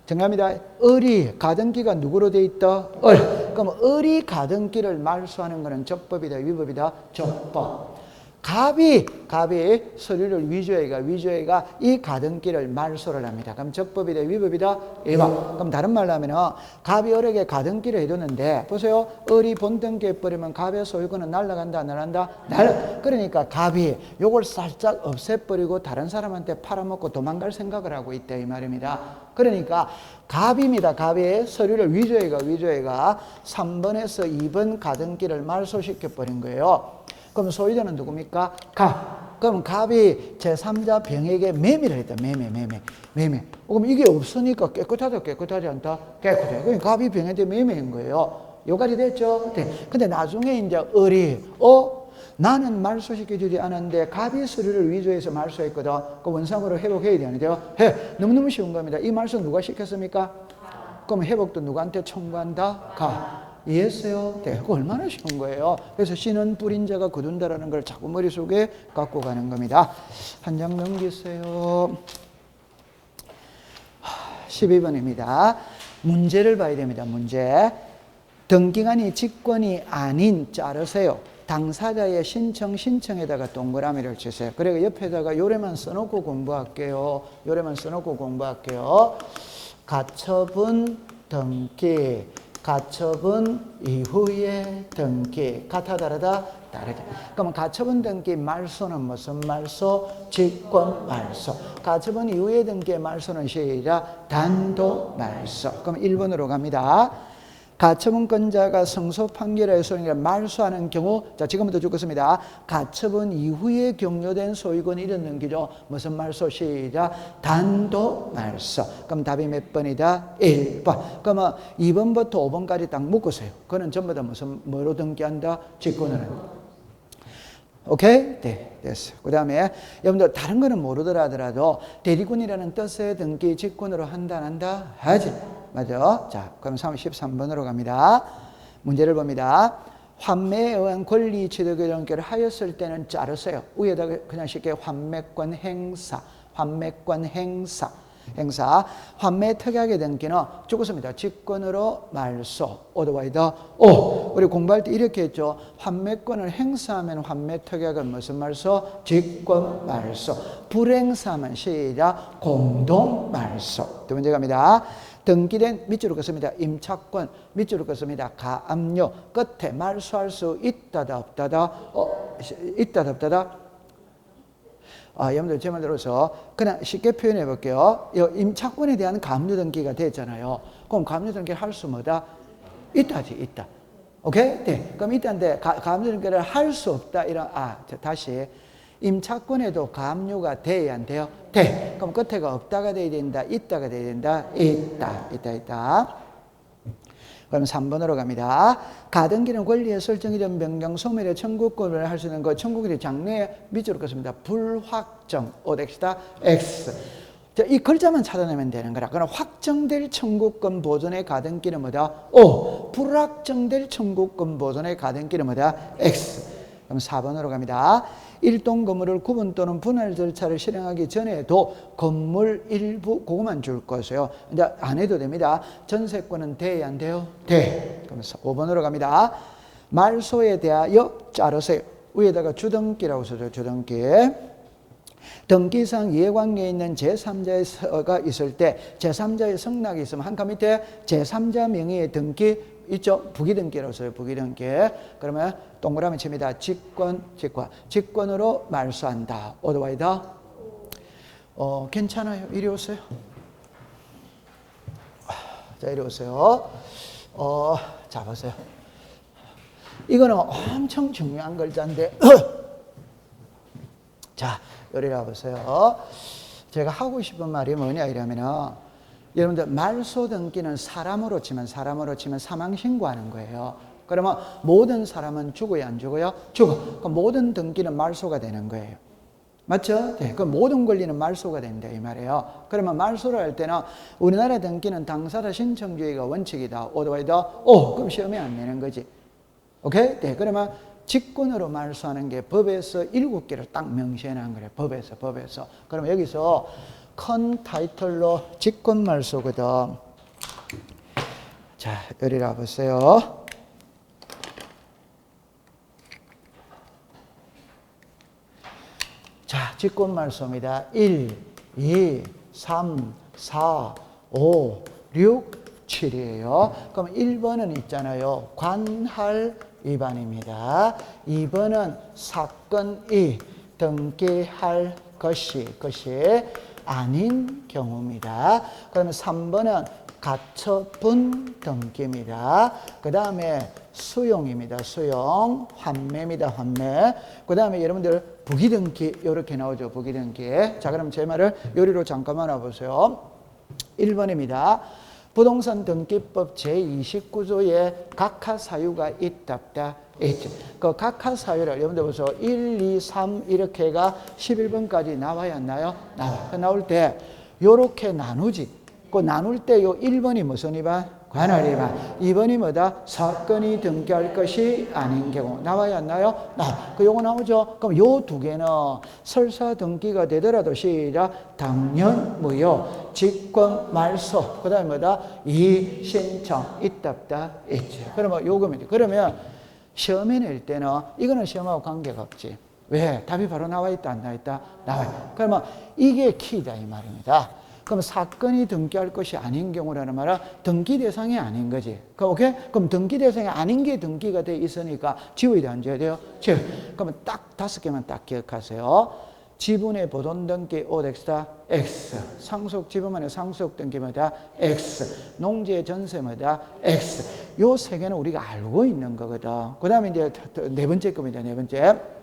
A: 정답입니다. 을이 가등기가 누구로 돼 있다? 을. 그럼 을이 가등기를 말소하는 것은 적법이다, 위법이다? 적법. 갑이 서류를 위조해가 이 가등기를 말소를 합니다. 그럼 적법이다, 위법이다? 위법. 그럼 다른 말로 하면 갑이 을에게 가등기를 해뒀는데 보세요. 을이 본등기해버리면 갑의 소유권은 날아간다, 안 날아간다? 그러니까 갑이 요걸 살짝 없애버리고 다른 사람한테 팔아먹고 도망갈 생각을 하고 있다 이 말입니다. 그러니까 갑입니다. 갑이 서류를 위조해가 3번에서 2번 가등기를 말소시켜버린 거예요. 그럼 소유자는 누굽니까? 갑. 그럼 갑이 제3자 병에게 매매를 했다. 매매. 그럼 이게 없으니까 깨끗하다, 깨끗하지 않다? 깨끗해. 그럼 갑이 병한테 매매한 거예요. 요까지 됐죠? 네. 근데 나중에 이제 을이, 나는 말소시켜주지 않았는데 갑이 서류를 위조해서 말소했거든. 그 원상으로 회복해야 되는데요. 너무너무 쉬운 겁니다. 이 말소 누가 시켰습니까? 그럼 회복도 누구한테 청구한다? 갑. 이해했어요? 네, 그거 얼마나 쉬운 거예요. 그래서 씨는 뿌린 자가 거둔다라는 걸 자꾸 머릿속에 갖고 가는 겁니다. 한 장 넘기세요. 12번입니다. 문제를 봐야 됩니다. 문제. 등기관이 직권이 아닌 자르세요. 당사자의 신청에다가 동그라미를 치세요. 그리고 옆에다가 요래만 써놓고 공부할게요. 가처분 등기. 가처분 이후의 등기. 같아 다르다? 다르다. 그럼 가처분 등기 말소는 무슨 말소? 직권 말소. 가처분 이후의 등기의 말소는 시작 단도 말소. 그럼 1번으로 갑니다. 가처분권자가 승소 판결의 소유권을 말소하는 경우, 자, 지금부터 죽었습니다. 가처분 이후에 격려된 소유권이 이런 등기죠. 무슨 말소? 시작 단도 말소. 그럼 답이 몇 번이다? 1번. 그러면 2번부터 5번까지 딱 묶으세요. 그거는 전부 다 무슨 뭐로 등기한다? 직권으로. 오케이? 네, 됐어요. 그 다음에 여러분들 다른 거는 모르더라 하더라도 대리권이라는 뜻의 등기 직권으로 한다, 안 한다? 하지. 맞아. 자, 그럼 13번으로 갑니다. 문제를 봅니다. 환매에 의한 권리 취득의 연결을 하였을 때는 자르세요. 위에다가 그냥 쉽게 환매권 행사. 행사. 환매 특약의 등기는 죽었습니다. 직권으로 말소. otherwise O. 우리 공부할 때 이렇게 했죠. 환매권을 행사하면 환매 특약은 무슨 말소? 직권 말소. 불행사하면 시작 공동 말소. 두 번째 갑니다. 등기된 밑줄을 긋습니다. 임차권 밑줄을 긋습니다. 가압류 끝에 말소할 수 있다다 없다다 있다다 없다다. 여러분들 제 말 들어서 그냥 쉽게 표현해 볼게요. 임차권에 대한 가압류 등기가 됐잖아요. 그럼 가압류 등기를 할 수 뭐다? 있다지 있다. 오케이? 네. 그럼 있다는데 가압류 등기를 할 수 없다 이런 다시 임차권에도 가압류가 돼야 안 돼요? 돼. 그럼 끝에가 없다가 돼야 된다, 있다가 돼야 된다, 있다. 그럼 3번으로 갑니다. 가등기는 권리에 설정이 된 변경, 소멸의 청구권을 할 수 있는 거, 청구권의 장래에 밑줄을 긋습니다. 불확정, 오덱시다, X. 자, 이 글자만 찾아내면 되는 거라. 그럼 확정될 청구권 보존의 가등기는 뭐다? O. 불확정될 청구권 보존의 가등기는 뭐다? X. 그럼 4번으로 갑니다. 일동 건물을 구분 또는 분할 절차를 실행하기 전에도 건물 일부 그것만 줄 것이요. 이제 안 해도 됩니다. 전세권은 돼야 안 돼요? 돼. 그럼 5번으로 갑니다. 말소에 대하여 자르세요. 위에다가 주등기라고 써줘. 주등기. 등기상 이해관계에 있는 제3자의 서가 있을 때 제3자의 성락이 있으면 한 칸 밑에 제3자 명의의 등기 있죠? 부기등기라고 써요. 부기등기. 그러면 동그라미 칩니다. 직권으로 말소한다. otherwise 괜찮아요. 이리 오세요. 자, 이리 오세요. 자, 보세요. 이거는 엄청 중요한 글자인데 자, 요리 와보세요. 제가 하고 싶은 말이 뭐냐 이러면은 여러분들 말소 등기는 사람으로 치면 사망 신고하는 거예요. 그러면 모든 사람은 죽어요, 안 죽어요? 죽어. 그럼 모든 등기는 말소가 되는 거예요. 맞죠? 네. 그럼 모든 권리는 말소가 된다 이 말이에요. 그러면 말소를 할 때는 우리나라 등기는 당사자 신청주의가 원칙이다. otherwise 그럼 시험에 안 내는 거지. 오케이? 네. 그러면 직권으로 말소하는 게 법에서 7개를 딱 명시해 놓은 거예요. 법에서. 그러면 여기서 큰 타이틀로 직권 말소거든. 자, 여기 와보세요. 자, 직권 말소입니다. 1, 2, 3, 4, 5, 6, 7이에요. 그럼 1번은 있잖아요. 관할 위반입니다. 2번은 사건이 등기할 것이 아닌 경우입니다. 그러면 3번은 가처분 등기입니다. 그 다음에 수용입니다. 수용. 환매입니다. 환매. 그 다음에 여러분들 부기등기 이렇게 나오죠. 부기등기. 자, 그럼 제 말을 요리로 잠깐만 와보세요. 1번입니다. 부동산 등기법 제29조에 각하 사유가 있답다. 있죠. 그 각하 사유를 여러분들 보세요. 1, 2, 3 이렇게가 11번까지 나와야 하나요? 나와. 나올 때 요렇게 나누지. 그 나눌 때 요 1번이 무슨 위반? 관할 위반. 2번이 뭐다? 사건이 등기할 것이 아닌 경우. 나와야 하나요? 나와. 그 요거 나오죠? 그럼 요 두 개는 설사 등기가 되더라도 시작. 당연 무효. 직권 말소. 그 다음에 뭐다? 이신청. 있답다. 있죠. 그러면 요겁니다. 그러면 시험에 낼 때는 이거는 시험하고 관계가 없지. 왜? 답이 바로 나와 있다, 안 나와 있다? 나와요. 그러면 이게 키다 이 말입니다. 그럼 사건이 등기할 것이 아닌 경우라는 말은 등기 대상이 아닌 거지. 오케이? 그럼 등기 대상이 아닌 게 등기가 돼 있으니까 지워야 돼, 안 지워야 돼요? 지워. 그러면 딱 5개만 딱 기억하세요. 지분의 보존 등기 OX다 X. 상속 지분만의 상속 등기마다 X. 농지의 전세마다 X. 요 3개는 우리가 알고 있는 거거든. 그 다음에 이제 4번째 겁니다. 4번째.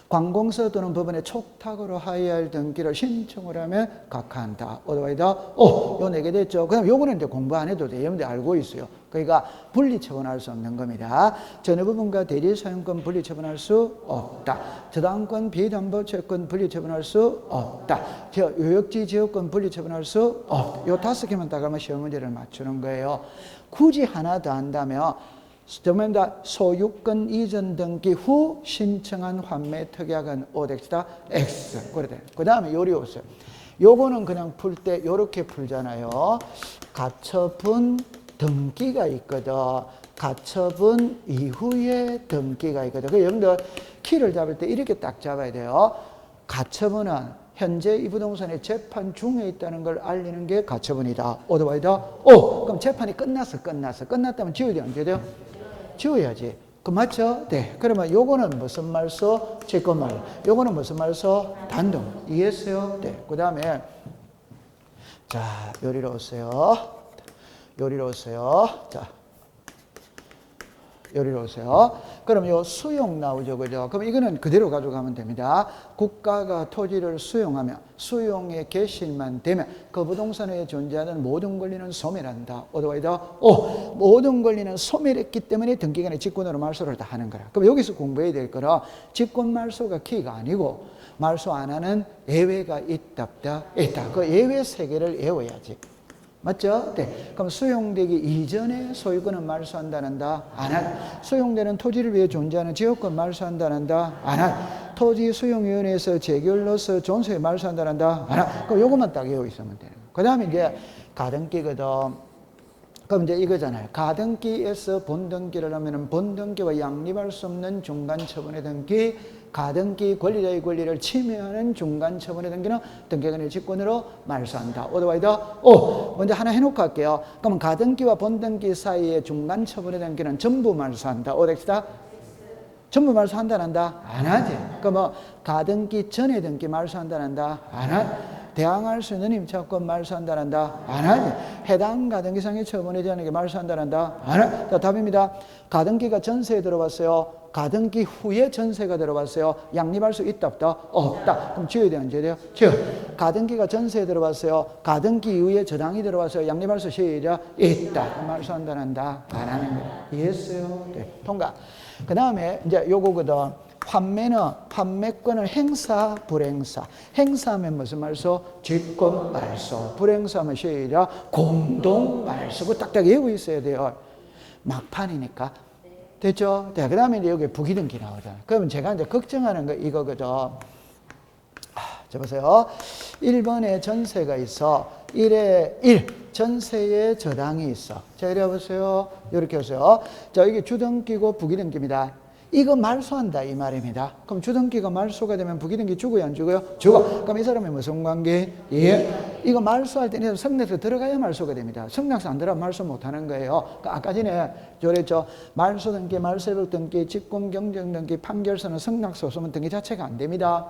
A: 관공서 또는 법원에 촉탁으로 하여할 등기를 신청을 하면 각하한다. otherwise 요 4개 됐죠. 그럼 요거는 이제 공부 안 해도 돼. 여러분들 알고 있어요. 그러니까 분리 처분할 수 없는 겁니다. 전유 부분과 대리 사용권 분리 처분할 수 없다. 저당권 비담보 채권 분리 처분할 수 없다. 요역지 지역권 분리 처분할 수 없다. 요 5개만 딱 하면 시험 문제를 맞추는 거예요. 굳이 하나 더 한다면 소유권 이전 등기 후 신청한 환매 특약은 OX다 X. 그 다음에 요리 오세요. 요거는 그냥 풀 때 요렇게 풀잖아요. 가처분 등기가 있거든. 가처분 이후에 등기가 있거든. 그 여러분들 키를 잡을 때 이렇게 딱 잡아야 돼요. 가처분은 현재 이 부동산의 재판 중에 있다는 걸 알리는 게 가처분이다. 오토바이다. 그럼 재판이 끝났다면 지워야 돼요? 안 지워야 돼요? 지워야지. 그 맞죠? 네. 그러면 요거는 무슨 말소? 채권말. 요거는 무슨 말소? 단독. 이해했어요? 네. 그 다음에 자, 요리로 오세요. 자, 요리로 오세요. 그럼 요 수용 나오죠, 그죠? 그럼 이거는 그대로 가져가면 됩니다. 국가가 토지를 수용하면, 수용의 개시만 되면 그 부동산에 존재하는 모든 권리는 소멸한다. 오토바이다. 모든 권리는 소멸했기 때문에 등기간에 직권으로 말소를 다 하는 거라. 그럼 여기서 공부해야 될 거는 직권 말소가 키가 아니고 말소 안 하는 예외가 있다. 그 예외 세 개를 외워야지. 맞죠? 네. 그럼 수용되기 이전에 소유권은 말소한다는다? 안 한. 수용되는 토지를 위해 존재하는 지역권 말소한다는다? 안 한. 토지 수용위원회에서 재결로서 존속에 말소한다는다? 안 한. 그럼 요것만 딱 외우고 있으면 되는 거예요. 그 다음에 이제 가등기거든. 그럼 이제 이거잖아요. 가등기에서 본등기를 하면은 본등기와 양립할 수 없는 중간처분의 등기, 가등기 권리자의 권리를 침해하는 중간처분의 등기는 등기관의 직권으로 말소한다. 오토바이다. 먼저 하나 해놓고 할게요. 그러면 가등기와 본등기 사이의 중간처분의 등기는 전부 말소한다. 오렉스다. 전부 말소한다는다? 안 하지. 그럼 가등기 전에 등기 말소한다는다? 안 하지. 대항할 수 있는 임차권 말소한다는다? 안 하지. 해당 가등기상의 처분에 대한 게 말소한다는다? 안 하지. 자, 답입니다. 가등기가 전세에 들어갔어요. 가등기 후에 전세가 들어갔어요. 양립할 수 있다 없다? 없다. 그럼 지어야 돼요? 안 지어야 돼요? 지어. 가등기가 전세에 들어갔어요. 가등기 이후에 저당이 들어왔어요. 양립할 수 있다. 말소한다는다? 안 하는 거예요. 이해했어요? 네. 통과. 그 다음에 이제 요거거든. 판매는 판매권을 행사, 불행사. 행사하면 무슨 말소? 직권 말소. 불행사하면 시작 공동 말소. 그거 딱딱 외우고 있어야 돼요. 막판이니까. 됐죠? 네, 그 다음에 이제 여기 부기등기 나오잖아요. 그러면 제가 이제 걱정하는 거 이거거든. 자, 보세요. 1번에 전세가 있어. 1에 1. 전세에 저당이 있어. 자, 이래 보세요. 이렇게 보세요. 자, 이게 주등기고 부기등기입니다. 이거 말소한다 이 말입니다. 그럼 주등기가 말소가 되면 부기등기 주고요, 안 주고요? 주고. 그럼 이 사람이 무슨 관계? 예. 이거 말소할 때는 성락서 들어가야 말소가 됩니다. 성락서 안 들어가면 말소 못 하는 거예요. 아까 전에 저랬죠. 말소등기, 말소협약등기, 직권경쟁등기, 판결서는 성락서 없으면 등기 자체가 안 됩니다.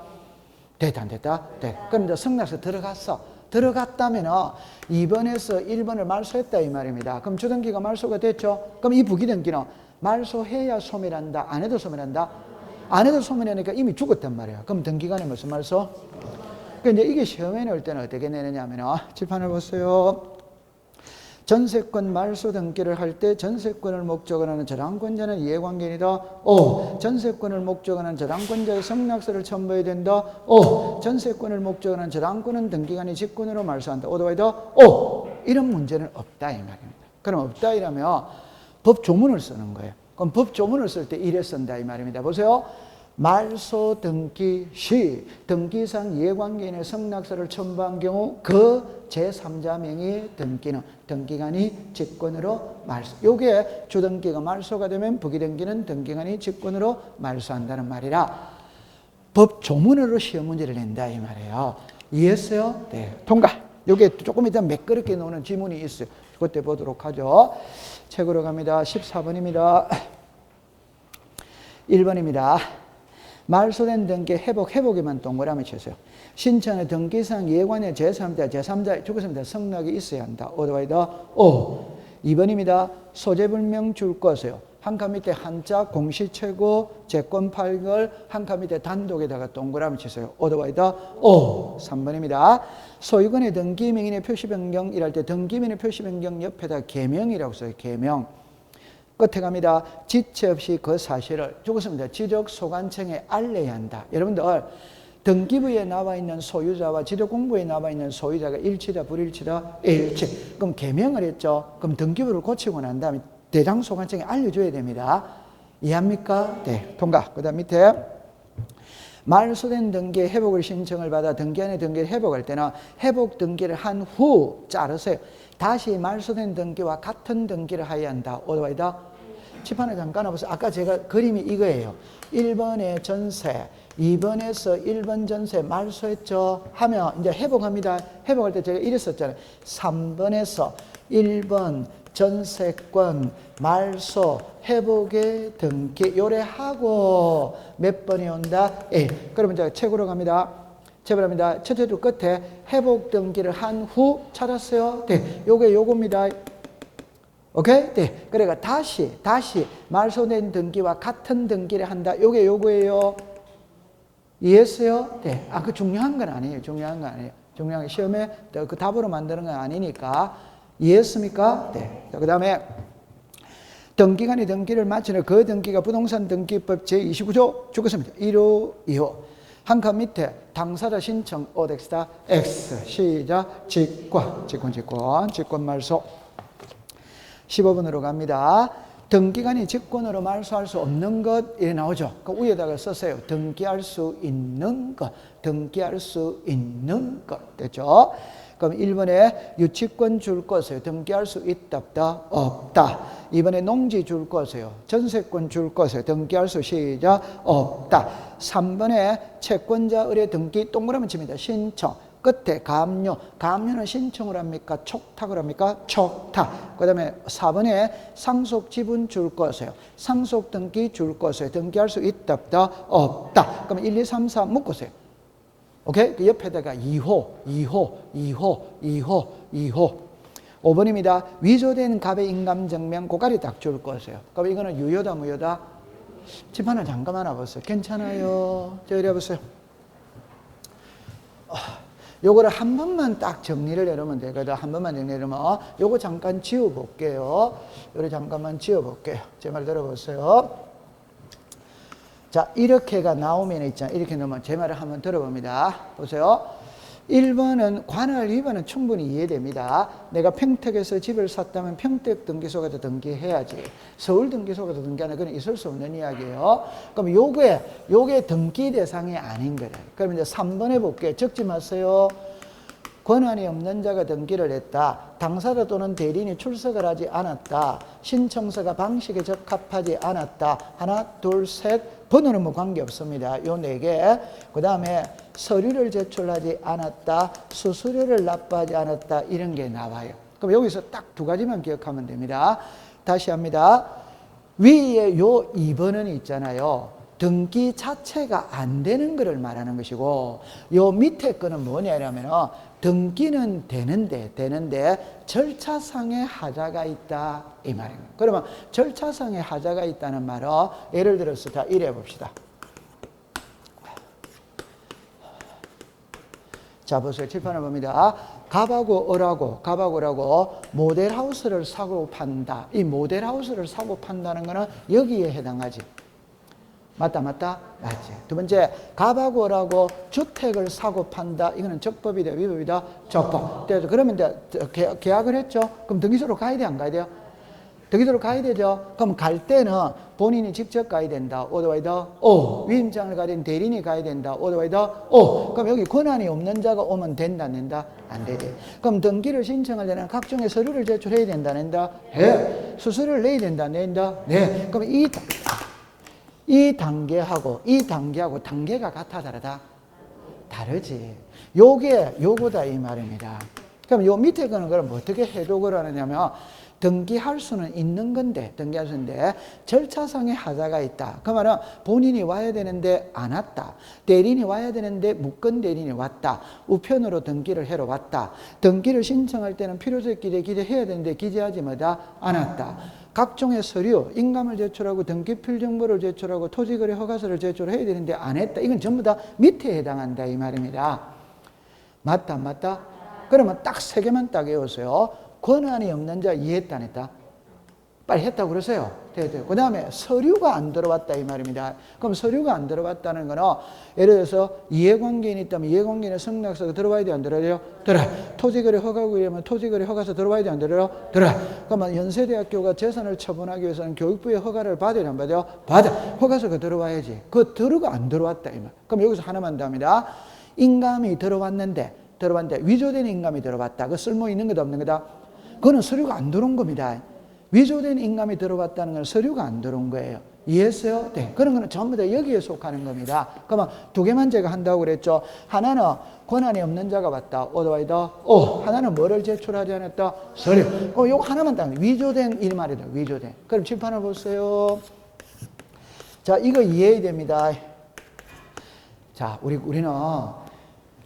A: 됐다 안 됐다? 네. 그럼 이제 성락서 들어갔어. 들어갔다면 2번에서 1번을 말소했다 이 말입니다. 그럼 주등기가 말소가 됐죠? 그럼 이 부기등기는 말소해야 소멸한다? 안 해도 소멸한다? 안 해도 소멸하니까 이미 죽었단 말이에요. 그럼 등기간에 무슨 말소? 그러니까 이제 이게 시험에 넣을 때는 어떻게 내느냐면 칠판을 보세요. 전세권 말소 등기를 할 때 전세권을 목적으로 하는 저당권자는 이해관계인이다. 전세권을 목적으로 하는 저당권자의 성락서를 첨부해야 된다. 전세권을 목적으로 하는 저당권은 등기관의 직권으로 말소한다. 오토바이다. 이런 문제는 없다 이 말입니다. 그럼 없다 이라면 법조문을 쓰는 거예요. 그럼 법조문을 쓸 때 이래 쓴다 이 말입니다. 보세요. 말소 등기 시 등기상 이해관계인의 성락서를 첨부한 경우 그 제3자 명의 등기는 등기관이 직권으로 말소. 요게 주등기가 말소가 되면 부기등기는 등기관이 직권으로 말소한다는 말이라 법조문으로 시험 문제를 낸다 이 말이에요. 이해했어요? 네. 통과. 요게 조금 이따 매끄럽게 나오는 지문이 있어요. 그때 보도록 하죠. 책으로 갑니다. 14번입니다. 1번입니다. 말소된 등기 회복에만 동그라미 쳐서요. 신청의 등기상 예관의 제3자 죽었습니다. 성락이 있어야 한다. 오토바이다. 2번입니다. 소재불명 줄 것이요. 한 칸 밑에 한자 공시최고 재권 팔걸 한 칸 밑에 단독에다가 동그라미 치세요. 오토바이다. 3번입니다. 소유권의 등기명인의 표시 변경 일할 때 등기명인의 표시 변경 옆에다 개명이라고 써요. 개명. 끝에 갑니다. 지체 없이 그 사실을 죽었습니다. 지적소관청에 알려야 한다. 여러분들 등기부에 나와 있는 소유자와 지적공부에 나와 있는 소유자가 일치다 불일치다? 일치. 그럼 개명을 했죠. 그럼 등기부를 고치고 난 다음에 대장소관청에 알려줘야 됩니다. 이해합니까? 네. 통과. 그 다음 밑에 말소된 등기의 회복을 신청을 받아 등기한의 등기를 회복할 때는 회복 등기를 한 후 자르세요. 다시 말소된 등기와 같은 등기를 하여야 한다. 오토바이다. 칠판에 잠깐 와보세요. 아까 제가 그림이 이거예요. 1번의 전세, 2번에서 1번 전세 말소했죠. 하면 이제 회복합니다. 회복할 때 제가 이랬었잖아요. 3번에서 1번 전세권 말소 회복의 등기 요래하고 몇 번이 온다? 1. 그러면 제가 책으로 갑니다. 제발합니다. 첫째 줄 끝에 회복 등기를 한 후 찾았어요. 네. 요겁니다. 오케이? 네. 그러니까 다시 말소된 등기와 같은 등기를 한다. 요거예요. 이해했어요? 네. 그 중요한 건 아니에요. 중요한 건 시험에 그 답으로 만드는 건 아니니까. 이해했습니까? 네. 그 다음에 등기관이 등기를 마치는 그 등기가 부동산 등기법 제29조 주거습니다. 1호, 2호. 한 칸 밑에 당사자 신청 오덱스다 X. 시작. 직권 말소. 15번으로 갑니다. 등기관이 직권으로 말소할 수 없는 것 이렇게 나오죠. 그 위에다가 썼어요. 등기할 수 있는 것. 됐죠? 그럼 1번에 유치권 줄 것이요. 등기할 수 있다, 없다. 2번에 농지 줄 것이요. 전세권 줄 것이요. 등기할 수 시작 없다. 3번에 채권자 의뢰 등기 동그라미 칩니다. 신청. 끝에 감료. 감료는 신청을 합니까? 촉탁을 합니까? 촉탁. 그 다음에 4번에 상속 지분 줄 것이요. 상속 등기 줄 것이요. 등기할 수 있다, 없다. 그럼 1, 2, 3, 4 묶으세요. 오케이? 그 옆에다가 2호. 5번입니다. 위조된 갑의 인감증명 고가리 딱 줄 것이요. 그럼 이거는 유효다, 무효다? 칠판을 잠깐만 와보세요. 괜찮아요. 저 이리 와보세요. 요거를 한 번만 딱 정리를 해놓으면 되거든. 한 번만 정리해놓으면 요거 잠깐 지워볼게요. 요거 잠깐만 지워볼게요. 제 말 들어보세요. 자, 이렇게가 나오면 있잖아요. 이렇게 넣으면 제 말을 한번 들어봅니다. 보세요. 1번은 관할 2번은 충분히 이해됩니다. 내가 평택에서 집을 샀다면 평택 등기소에다 등기해야지. 서울 등기소에다 등기하는 건 있을 수 없는 이야기예요. 그럼 요게 등기 대상이 아닌 거예요. 그럼 이제 3번 해볼게요. 적지 마세요. 권한이 없는 자가 등기를 했다. 당사자 또는 대리인이 출석을 하지 않았다. 신청서가 방식에 적합하지 않았다. 하나, 둘, 셋. 번호는 뭐 관계없습니다. 요 4개. 그 다음에 서류를 제출하지 않았다. 수수료를 납부하지 않았다. 이런 게 나와요. 그럼 여기서 딱 2가지만 기억하면 됩니다. 다시 합니다. 위에 요 2번은 있잖아요. 등기 자체가 안 되는 것을 말하는 것이고, 요 밑에 거는 뭐냐면 등기는 되는데 절차상의 하자가 있다 이 말입니다. 그러면 절차상의 하자가 있다는 말은 예를 들어서 자 이래 봅시다. 자 보세요. 칠판을 봅니다. 갑하고 을하고 모델하우스를 사고 판다. 이 모델하우스를 사고 판다는 거는 여기에 해당하지. 맞다. 맞지. 두 번째, 갑하고 을하고 주택을 사고 판다. 이거는 적법이다, 위법이다? 적법. 그러면 이제 계약을 했죠? 그럼 등기소로 가야 돼, 안 가야 돼요? 등기소로 가야 되죠? 그럼 갈 때는 본인이 직접 가야 된다. 오토바이다? 위임장을 가야 된다. 대리인이 가야 된다. 오토바이다? 그럼 여기 권한이 없는 자가 오면 된다, 안 된다? 안 되지. 그럼 등기를 신청하려면 각종의 서류를 제출해야 된다, 안 된다? 네. 수수료를 내야 된다, 안 된다? 네. 그럼 이 단계하고 단계가 같아, 다르다? 다르지. 요거다 이 말입니다. 그럼 요 밑에 거는 그럼 어떻게 해독을 하느냐면 등기할 수는 있는 건데, 등기할 수 있는데 절차상의 하자가 있다. 그 말은 본인이 와야 되는데 안 왔다. 대리인이 와야 되는데 무권 대리인이 왔다. 우편으로 등기를 해러 왔다. 등기를 신청할 때는 필요적 기재해야 되는데 기재하지 못하 않았다. 각종의 서류, 인감을 제출하고 등기필정보를 제출하고 토지거래 허가서를 제출해야 되는데 안 했다. 이건 전부 다 밑에 해당한다 이 말입니다. 맞다, 안 맞다? 그러면 딱 3개만 딱 외우세요. 권한이 없는 자 이해했다, 안 했다? 빨리 했다고 그러세요. 그 다음에 서류가 안 들어왔다 이 말입니다. 그럼 서류가 안 들어왔다는 거는 예를 들어서 이해관계인이 있다면 이해관계인의 승낙서가 들어와야 돼요? 안 들어야 돼요? 들어요. 토지거래 허가구이라면 토지거래 허가서 들어와야 돼요? 안 들어요? 들어요. 그러면 연세대학교가 재산을 처분하기 위해서는 교육부의 허가를 받아야 안 받아요? 받아. 허가서가 들어와야지. 그 들어가 안 들어왔다 이 말. 그럼 여기서 하나만 더 합니다. 인감이 들어왔는데 위조된 인감이 들어왔다. 그 쓸모 있는 거다 없는 거다? 그거는 서류가 안 들어온 겁니다. 위조된 인감이 들어왔다는 건 서류가 안 들어온 거예요. 이해했어요? 네. 그런 거는 전부 다 여기에 속하는 겁니다. 그러면 두 개만 제가 한다고 그랬죠. 하나는 권한이 없는 자가 왔다. 오더와이더. 하나는 뭐를 제출하지 않았다? 서류. 그럼 요거 하나만 딱 위조된 이 말이다. 위조된. 그럼 칠판을 보세요. 자, 이거 이해해야 됩니다. 자, 우리는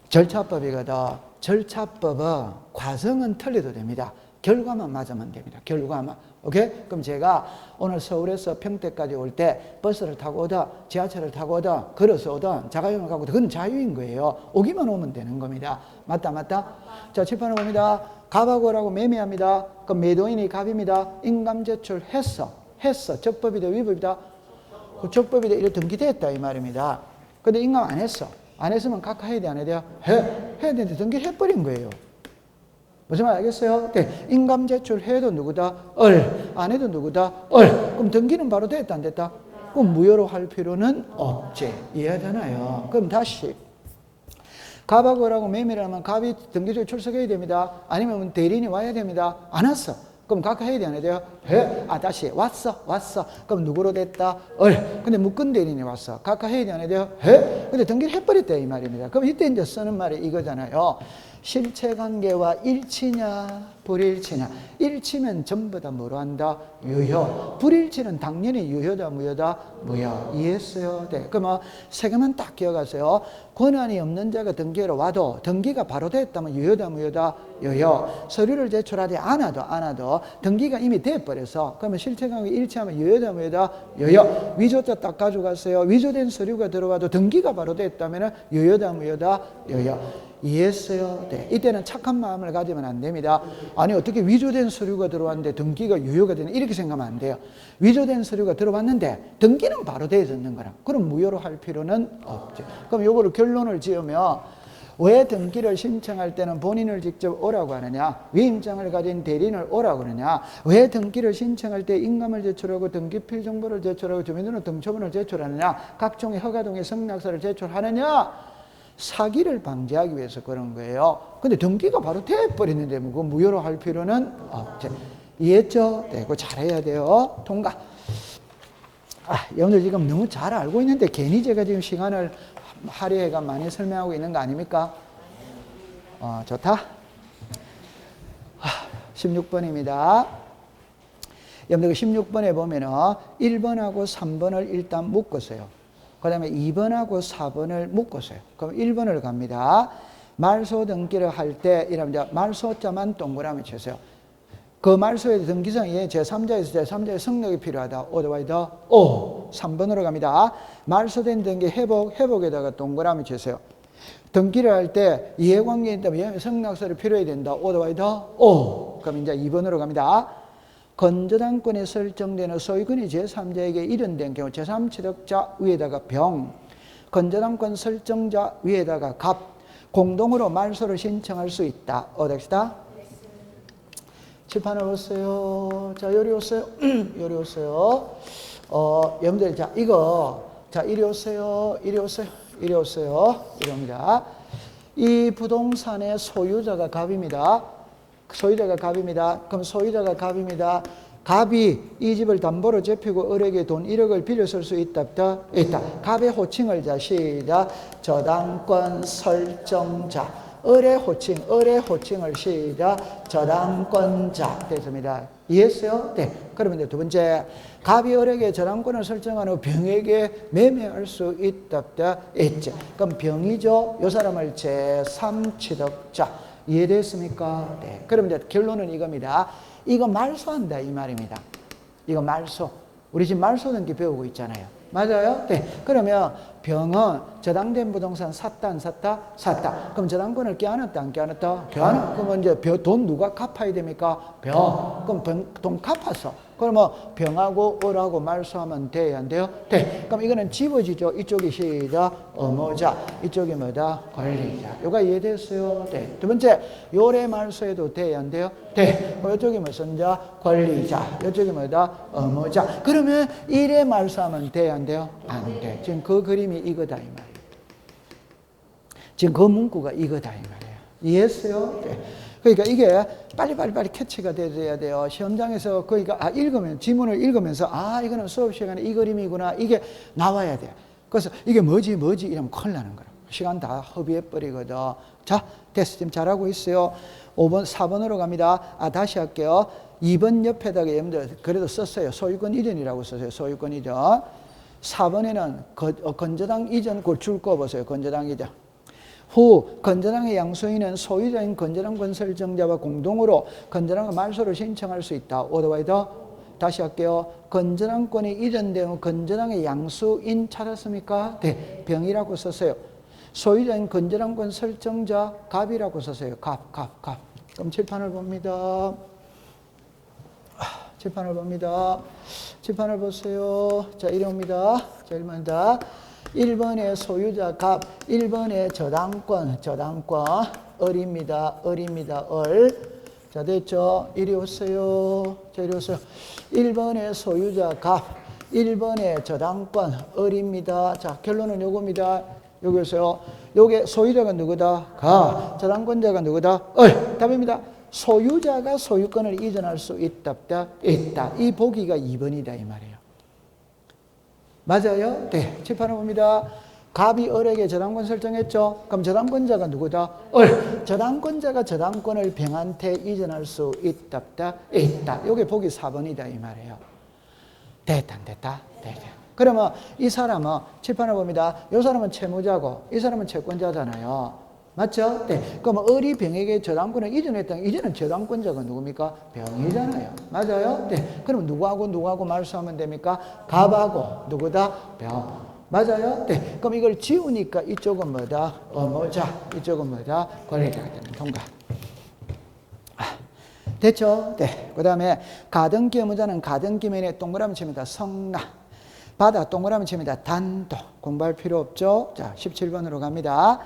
A: 절차법이거든. 절차법은 과정은 틀려도 됩니다. 결과만 맞으면 됩니다. 결과만. 오케이? 그럼 제가 오늘 서울에서 평택까지 올 때 버스를 타고 오든 지하철을 타고 오든 걸어서 오든 자가용을 갖고 오든 그건 자유인 거예요. 오기만 오면 되는 겁니다. 맞다? 자, 칠판을 봅니다. 갑하고라고 매매합니다. 그럼 매도인이 갑입니다. 인감 제출했어. 적법이다 위법이다? 그 적법이다 이래 등기됐다 이 말입니다. 근데 인감 안 했어. 안 했으면 각하 해야 돼 안 해야 돼요? 해야 되는데 등기를 해버린 거예요. 무슨 말 알겠어요? 네. 인감 제출해도 누구다? 안 해도 누구다? 그럼 등기는 바로 됐다 안 됐다? 그럼 무효로 할 필요는 없지. 이해하잖아요. 그럼 다시 갑하고라고 매매를 하면 갑이 등기소에 출석해야 됩니다. 아니면 대리인이 와야 됩니다. 안 왔어. 그럼 각하 해야 돼 안 해야 돼요? 해. 다시 왔어. 그럼 누구로 됐다? 근데 묶은 대리인이 왔어. 각하 해야 돼 안 해야 돼요? 해. 근데 등기를 해버렸다 이 말입니다. 그럼 이때 이제 쓰는 말이 이거잖아요. 실체관계와 일치냐 불일치냐. 일치면 전부 다 뭐로 한다? 유효. 불일치는 당연히 유효다 무효다? 무효. 이해했어요? 네. 그러면 세 개만 딱 기억하세요. 권한이 없는 자가 등기로 와도 등기가 바로 됐다면 유효다 무효다? 유효. 서류를 제출하지 않아도 등기가 이미 돼버려서 그러면 실체관계 일치하면 유효다 무효다? 유효. 위조자 딱 가져갔어요. 위조된 서류가 들어와도 등기가 바로 됐다면 유효다 무효다? 유효. 이해했어요? 네. 이때는 착한 마음을 가지면 안 됩니다. 아니 어떻게 위조된 서류가 들어왔는데 등기가 유효가 되는 이렇게 생각하면 안 돼요. 위조된 서류가 들어왔는데 등기는 바로 되어졌는 거라. 그럼 무효로 할 필요는 없죠. 그럼 요거를 결론을 지으면 왜 등기를 신청할 때는 본인을 직접 오라고 하느냐, 위임장을 가진 대리인을 오라고 하느냐, 왜 등기를 신청할 때 인감을 제출하고 등기필 정보를 제출하고 주민등록 등초본을 제출하느냐, 각종의 허가동의 승낙서를 제출하느냐, 사기를 방지하기 위해서 그런 거예요. 근데 등기가 바로 돼버리는데 뭐 무효로 할 필요는 없죠. 이해했죠? 네, 그거 잘해야 돼요. 통과. 여러분들 지금 너무 잘 알고 있는데 괜히 제가 지금 시간을 할애해가 많이 설명하고 있는 거 아닙니까? 좋다. 16번입니다. 여러분들 16번에 보면은 1번하고 3번을 일단 묶었어요. 그 다음에 2번하고 4번을 묶었어요. 그럼 1번을 갑니다. 말소 등기를 할 때 이러면 말소자만 동그라미 쳐세요. 그 말소의 등기성이 제3자에서 제3자의 성력이 필요하다. 오더와이더 3번으로 갑니다. 말소된 등기 회복에다가 동그라미 쳐세요. 등기를 할 때 이해관계에 있다면 성낙서를 필요해야 된다. 오더와이더 그럼 이제 2번으로 갑니다. 건저당권에 설정되는 소유권이 제3자에게 이전된 경우 제3취득자 위에다가 병, 건저당권 설정자 위에다가 갑, 공동으로 말소를 신청할 수 있다. 어떻습니까? 칠판을 보세요. 자, 요리 오세요. 요리 오세요. 여러분들, 자, 이거, 자, 이리 오세요. 이리 오세요. 이리 오세요. 이럽니다. 이 부동산의 소유자가 갑입니다. 소유자가 갑입니다. 그럼 소유자가 갑입니다. 갑이 이 집을 담보로 잡히고 을에게 돈 1억을 빌려 쓸 수 있다. 있다. 갑의 호칭을 자 시작. 저당권 설정자. 을의 호칭을 시작. 저당권자. 됐습니다. 이해했어요? 네. 그러면 이제 두 번째. 갑이 을에게 저당권을 설정한 후 병에게 매매할 수 있다. 있지. 그럼 병이죠. 이 사람을 제3취득자. 이해됐습니까? 네. 그럼 이제 결론은 이겁니다. 이거 말소한다 이 말입니다. 이거 말소. 우리 지금 말소 등기 배우고 있잖아요. 맞아요? 네. 그러면 병은 저당된 부동산 샀다 안 샀다? 샀다. 그럼 저당권을 껴안았다 안 껴안았다? 껴안았다. 그러면 이제 돈 누가 갚아야 됩니까? 병. 그럼 돈 갚았어. 그러면 병하고 을하고 말소하면 돼요 안 돼요? 돼. 그럼 이거는 집어지죠. 이쪽이 시작 의무자, 이쪽이 뭐다? 권리자. 요가 이해됐어요? 돼. 두 번째 요래 말소해도 돼요 안 돼요? 돼. 이쪽이 무슨 자? 권리자. 이쪽이 뭐다? 의무자. 그러면 이래 말소하면 돼요 안 돼요? 안 돼. 지금 그 그림이 이거다 이 말이에요. 지금 그 문구가 이거다 이 말이에요. 이해했어요? 네. 그러니까 이게 빨리 캐치가 돼야 돼요. 시험장에서 그러니까 읽으면 지문을 읽으면서 이거는 수업 시간에 이 그림이구나 이게 나와야 돼. 그래서 이게 뭐지 이러면 큰일 나는 거야. 시간 다 허비해 버리거든. 자, 됐어. 지금 잘하고 있어요. 5번 4번으로 갑니다. 다시 할게요. 2번 옆에다가 여러분들 그래도 썼어요. 소유권 이전이라고 썼어요. 소유권 이전. 4번에는 건저당 이전 그걸 줄 거 보세요. 건저당 이전. 후 건전항의 양수인은 소유자인 건전항 건설정자와 공동으로 건전항의 말소를 신청할 수 있다. 오더와이더 다시 할게요. 건전항권이 이전된 후 건전항의 양수인 찾았습니까? 네. 병이라고 썼어요. 소유자인 건전항 건설정자 갑이라고 썼어요. 갑. 그럼 칠판을 봅니다. 칠판을 봅니다. 칠판을 보세요. 자, 이래옵니다. 자, 1번이다. 1번의 소유자 갑, 1번의 저당권, 을입니다. 을. 자, 됐죠? 이리 오세요. 자, 이리 오세요. 1번의 소유자 갑, 1번의 저당권, 을입니다. 자, 결론은 요겁니다. 여기 오세요. 요게 소유자가 누구다? 갑. 저당권자가 누구다? 을. 답입니다. 소유자가 소유권을 이전할 수 있다. 있다. 이 보기가 2번이다 이 말이에요. 맞아요? 네. 칠판을 봅니다. 갑이 을에게 저당권 설정했죠? 그럼 저당권자가 누구다? 을. 저당권자가 저당권을 병한테 이전할 수 있다. 있다. 요게 보기 4번이다 이 말이에요. 됐다 안 됐다? 됐다. 그러면 이 사람은 칠판을 봅니다. 이 사람은 채무자고 이 사람은 채권자잖아요. 맞죠? 네. 그럼 을이 병에게 저당권을 이전했다면 이제는 저당권자가 누굽니까? 병이잖아요. 맞아요? 네. 그럼 누구하고 말소하면 됩니까? 갑하고 누구다? 병. 맞아요? 네. 그럼 이걸 지우니까 이쪽은 뭐다? 의무자. 이쪽은 뭐다? 권리자가 되는 통과. 됐죠? 네. 그 다음에 가등기 의무자는 가등기면에 동그라미 칩니다. 성나. 바다 동그라미 칩니다. 단도. 공부할 필요 없죠? 자, 17번으로 갑니다.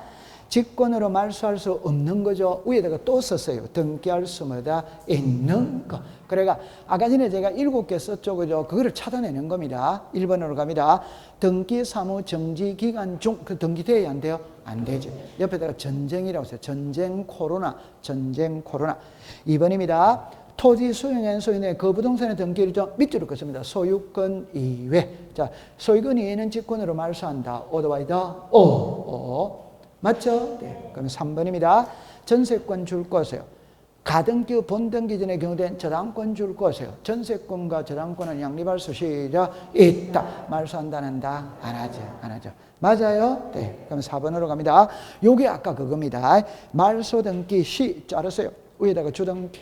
A: 직권으로 말소할 수 없는 거죠. 위에다가 또 썼어요. 등기할 수 뭐다? 있는 거. 그러니까 아까 전에 제가 7개 썼죠. 그죠? 그거를 찾아내는 겁니다. 1번으로 갑니다. 등기 사무 정지 기간 중 그 등기돼야 안 돼요? 안 되지. 옆에다가 전쟁이라고 써요. 전쟁 코로나. 2번입니다. 토지 수용한 소유의 그 부동산의 등기를 좀 밑줄을 긋습니다. 소유권 이외. 자, 소유권 이외는 직권으로 말소한다. 오더와이더 오. 맞죠? 네. 그럼 3번입니다. 전세권 줄 것이요. 가등기 본등기 전의 경우된 저당권 줄 것이요. 전세권과 저당권은 양립할 수 있다. 말소한다는다? 안 하죠. 맞아요? 네. 그럼 4번으로 갑니다. 요게 아까 그겁니다. 말소 등기 시 자르세요. 위에다가 주등기.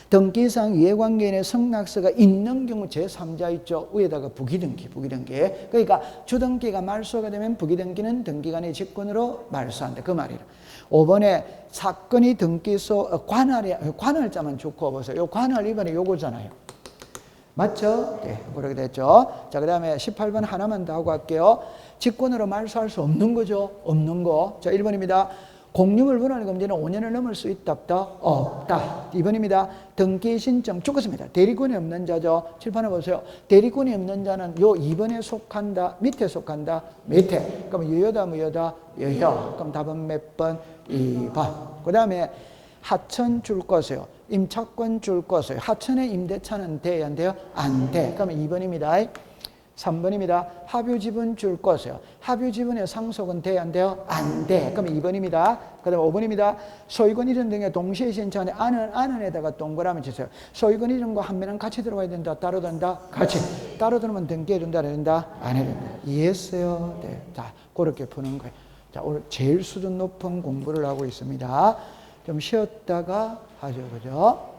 A: 등기상 이해관계인의 성낙서가 있는 경우 제3자 있죠. 위에다가 부기등기. 그러니까 주등기가 말소가 되면 부기등기는 등기관의 직권으로 말소한다. 그 말이에요. 5번에 사건이 등기소 관할자만 좋고 보세요. 요 관할 이번에 요거잖아요. 맞죠? 네, 그렇게 됐죠. 자, 그 다음에 18번 하나만 더 하고 갈게요. 직권으로 말소할 수 없는 거죠. 없는 거. 자, 1번입니다. 공유물 분할 금지는 5년을 넘을 수 있다 없다. 2번입니다. 등기 신청 죽었습니다. 대리권이 없는 자죠. 칠판에 보세요. 대리권이 없는 자는 요 2번에 속한다. 밑에 속한다. 밑에. 그럼 유효다 무효다? 유효. 그럼 답은 몇 번? 2번. 그 다음에 하천 줄 것이요. 임차권 줄 것이요. 하천의 임대차는 돼야 안 돼요? 안 돼. 그럼 2번입니다. 3번입니다. 합유지분 줄 것이요. 합유지분의 상속은 돼야 안 돼요? 안 돼. 그럼 2번입니다. 그 다음에 5번입니다. 소유권 이전 등의 동시에 신청하는 안은에다가 동그라미 치세요. 소유권 이전과 한면은 같이 들어가야 된다. 따로 든다? 같이. 따로 들으면 등기해 준다? 안 해준다? 안 해준다. 이해했어요? 네. 자, 그렇게 푸는 거예요. 자, 오늘 제일 수준 높은 공부를 하고 있습니다. 좀 쉬었다가 하죠. 그죠?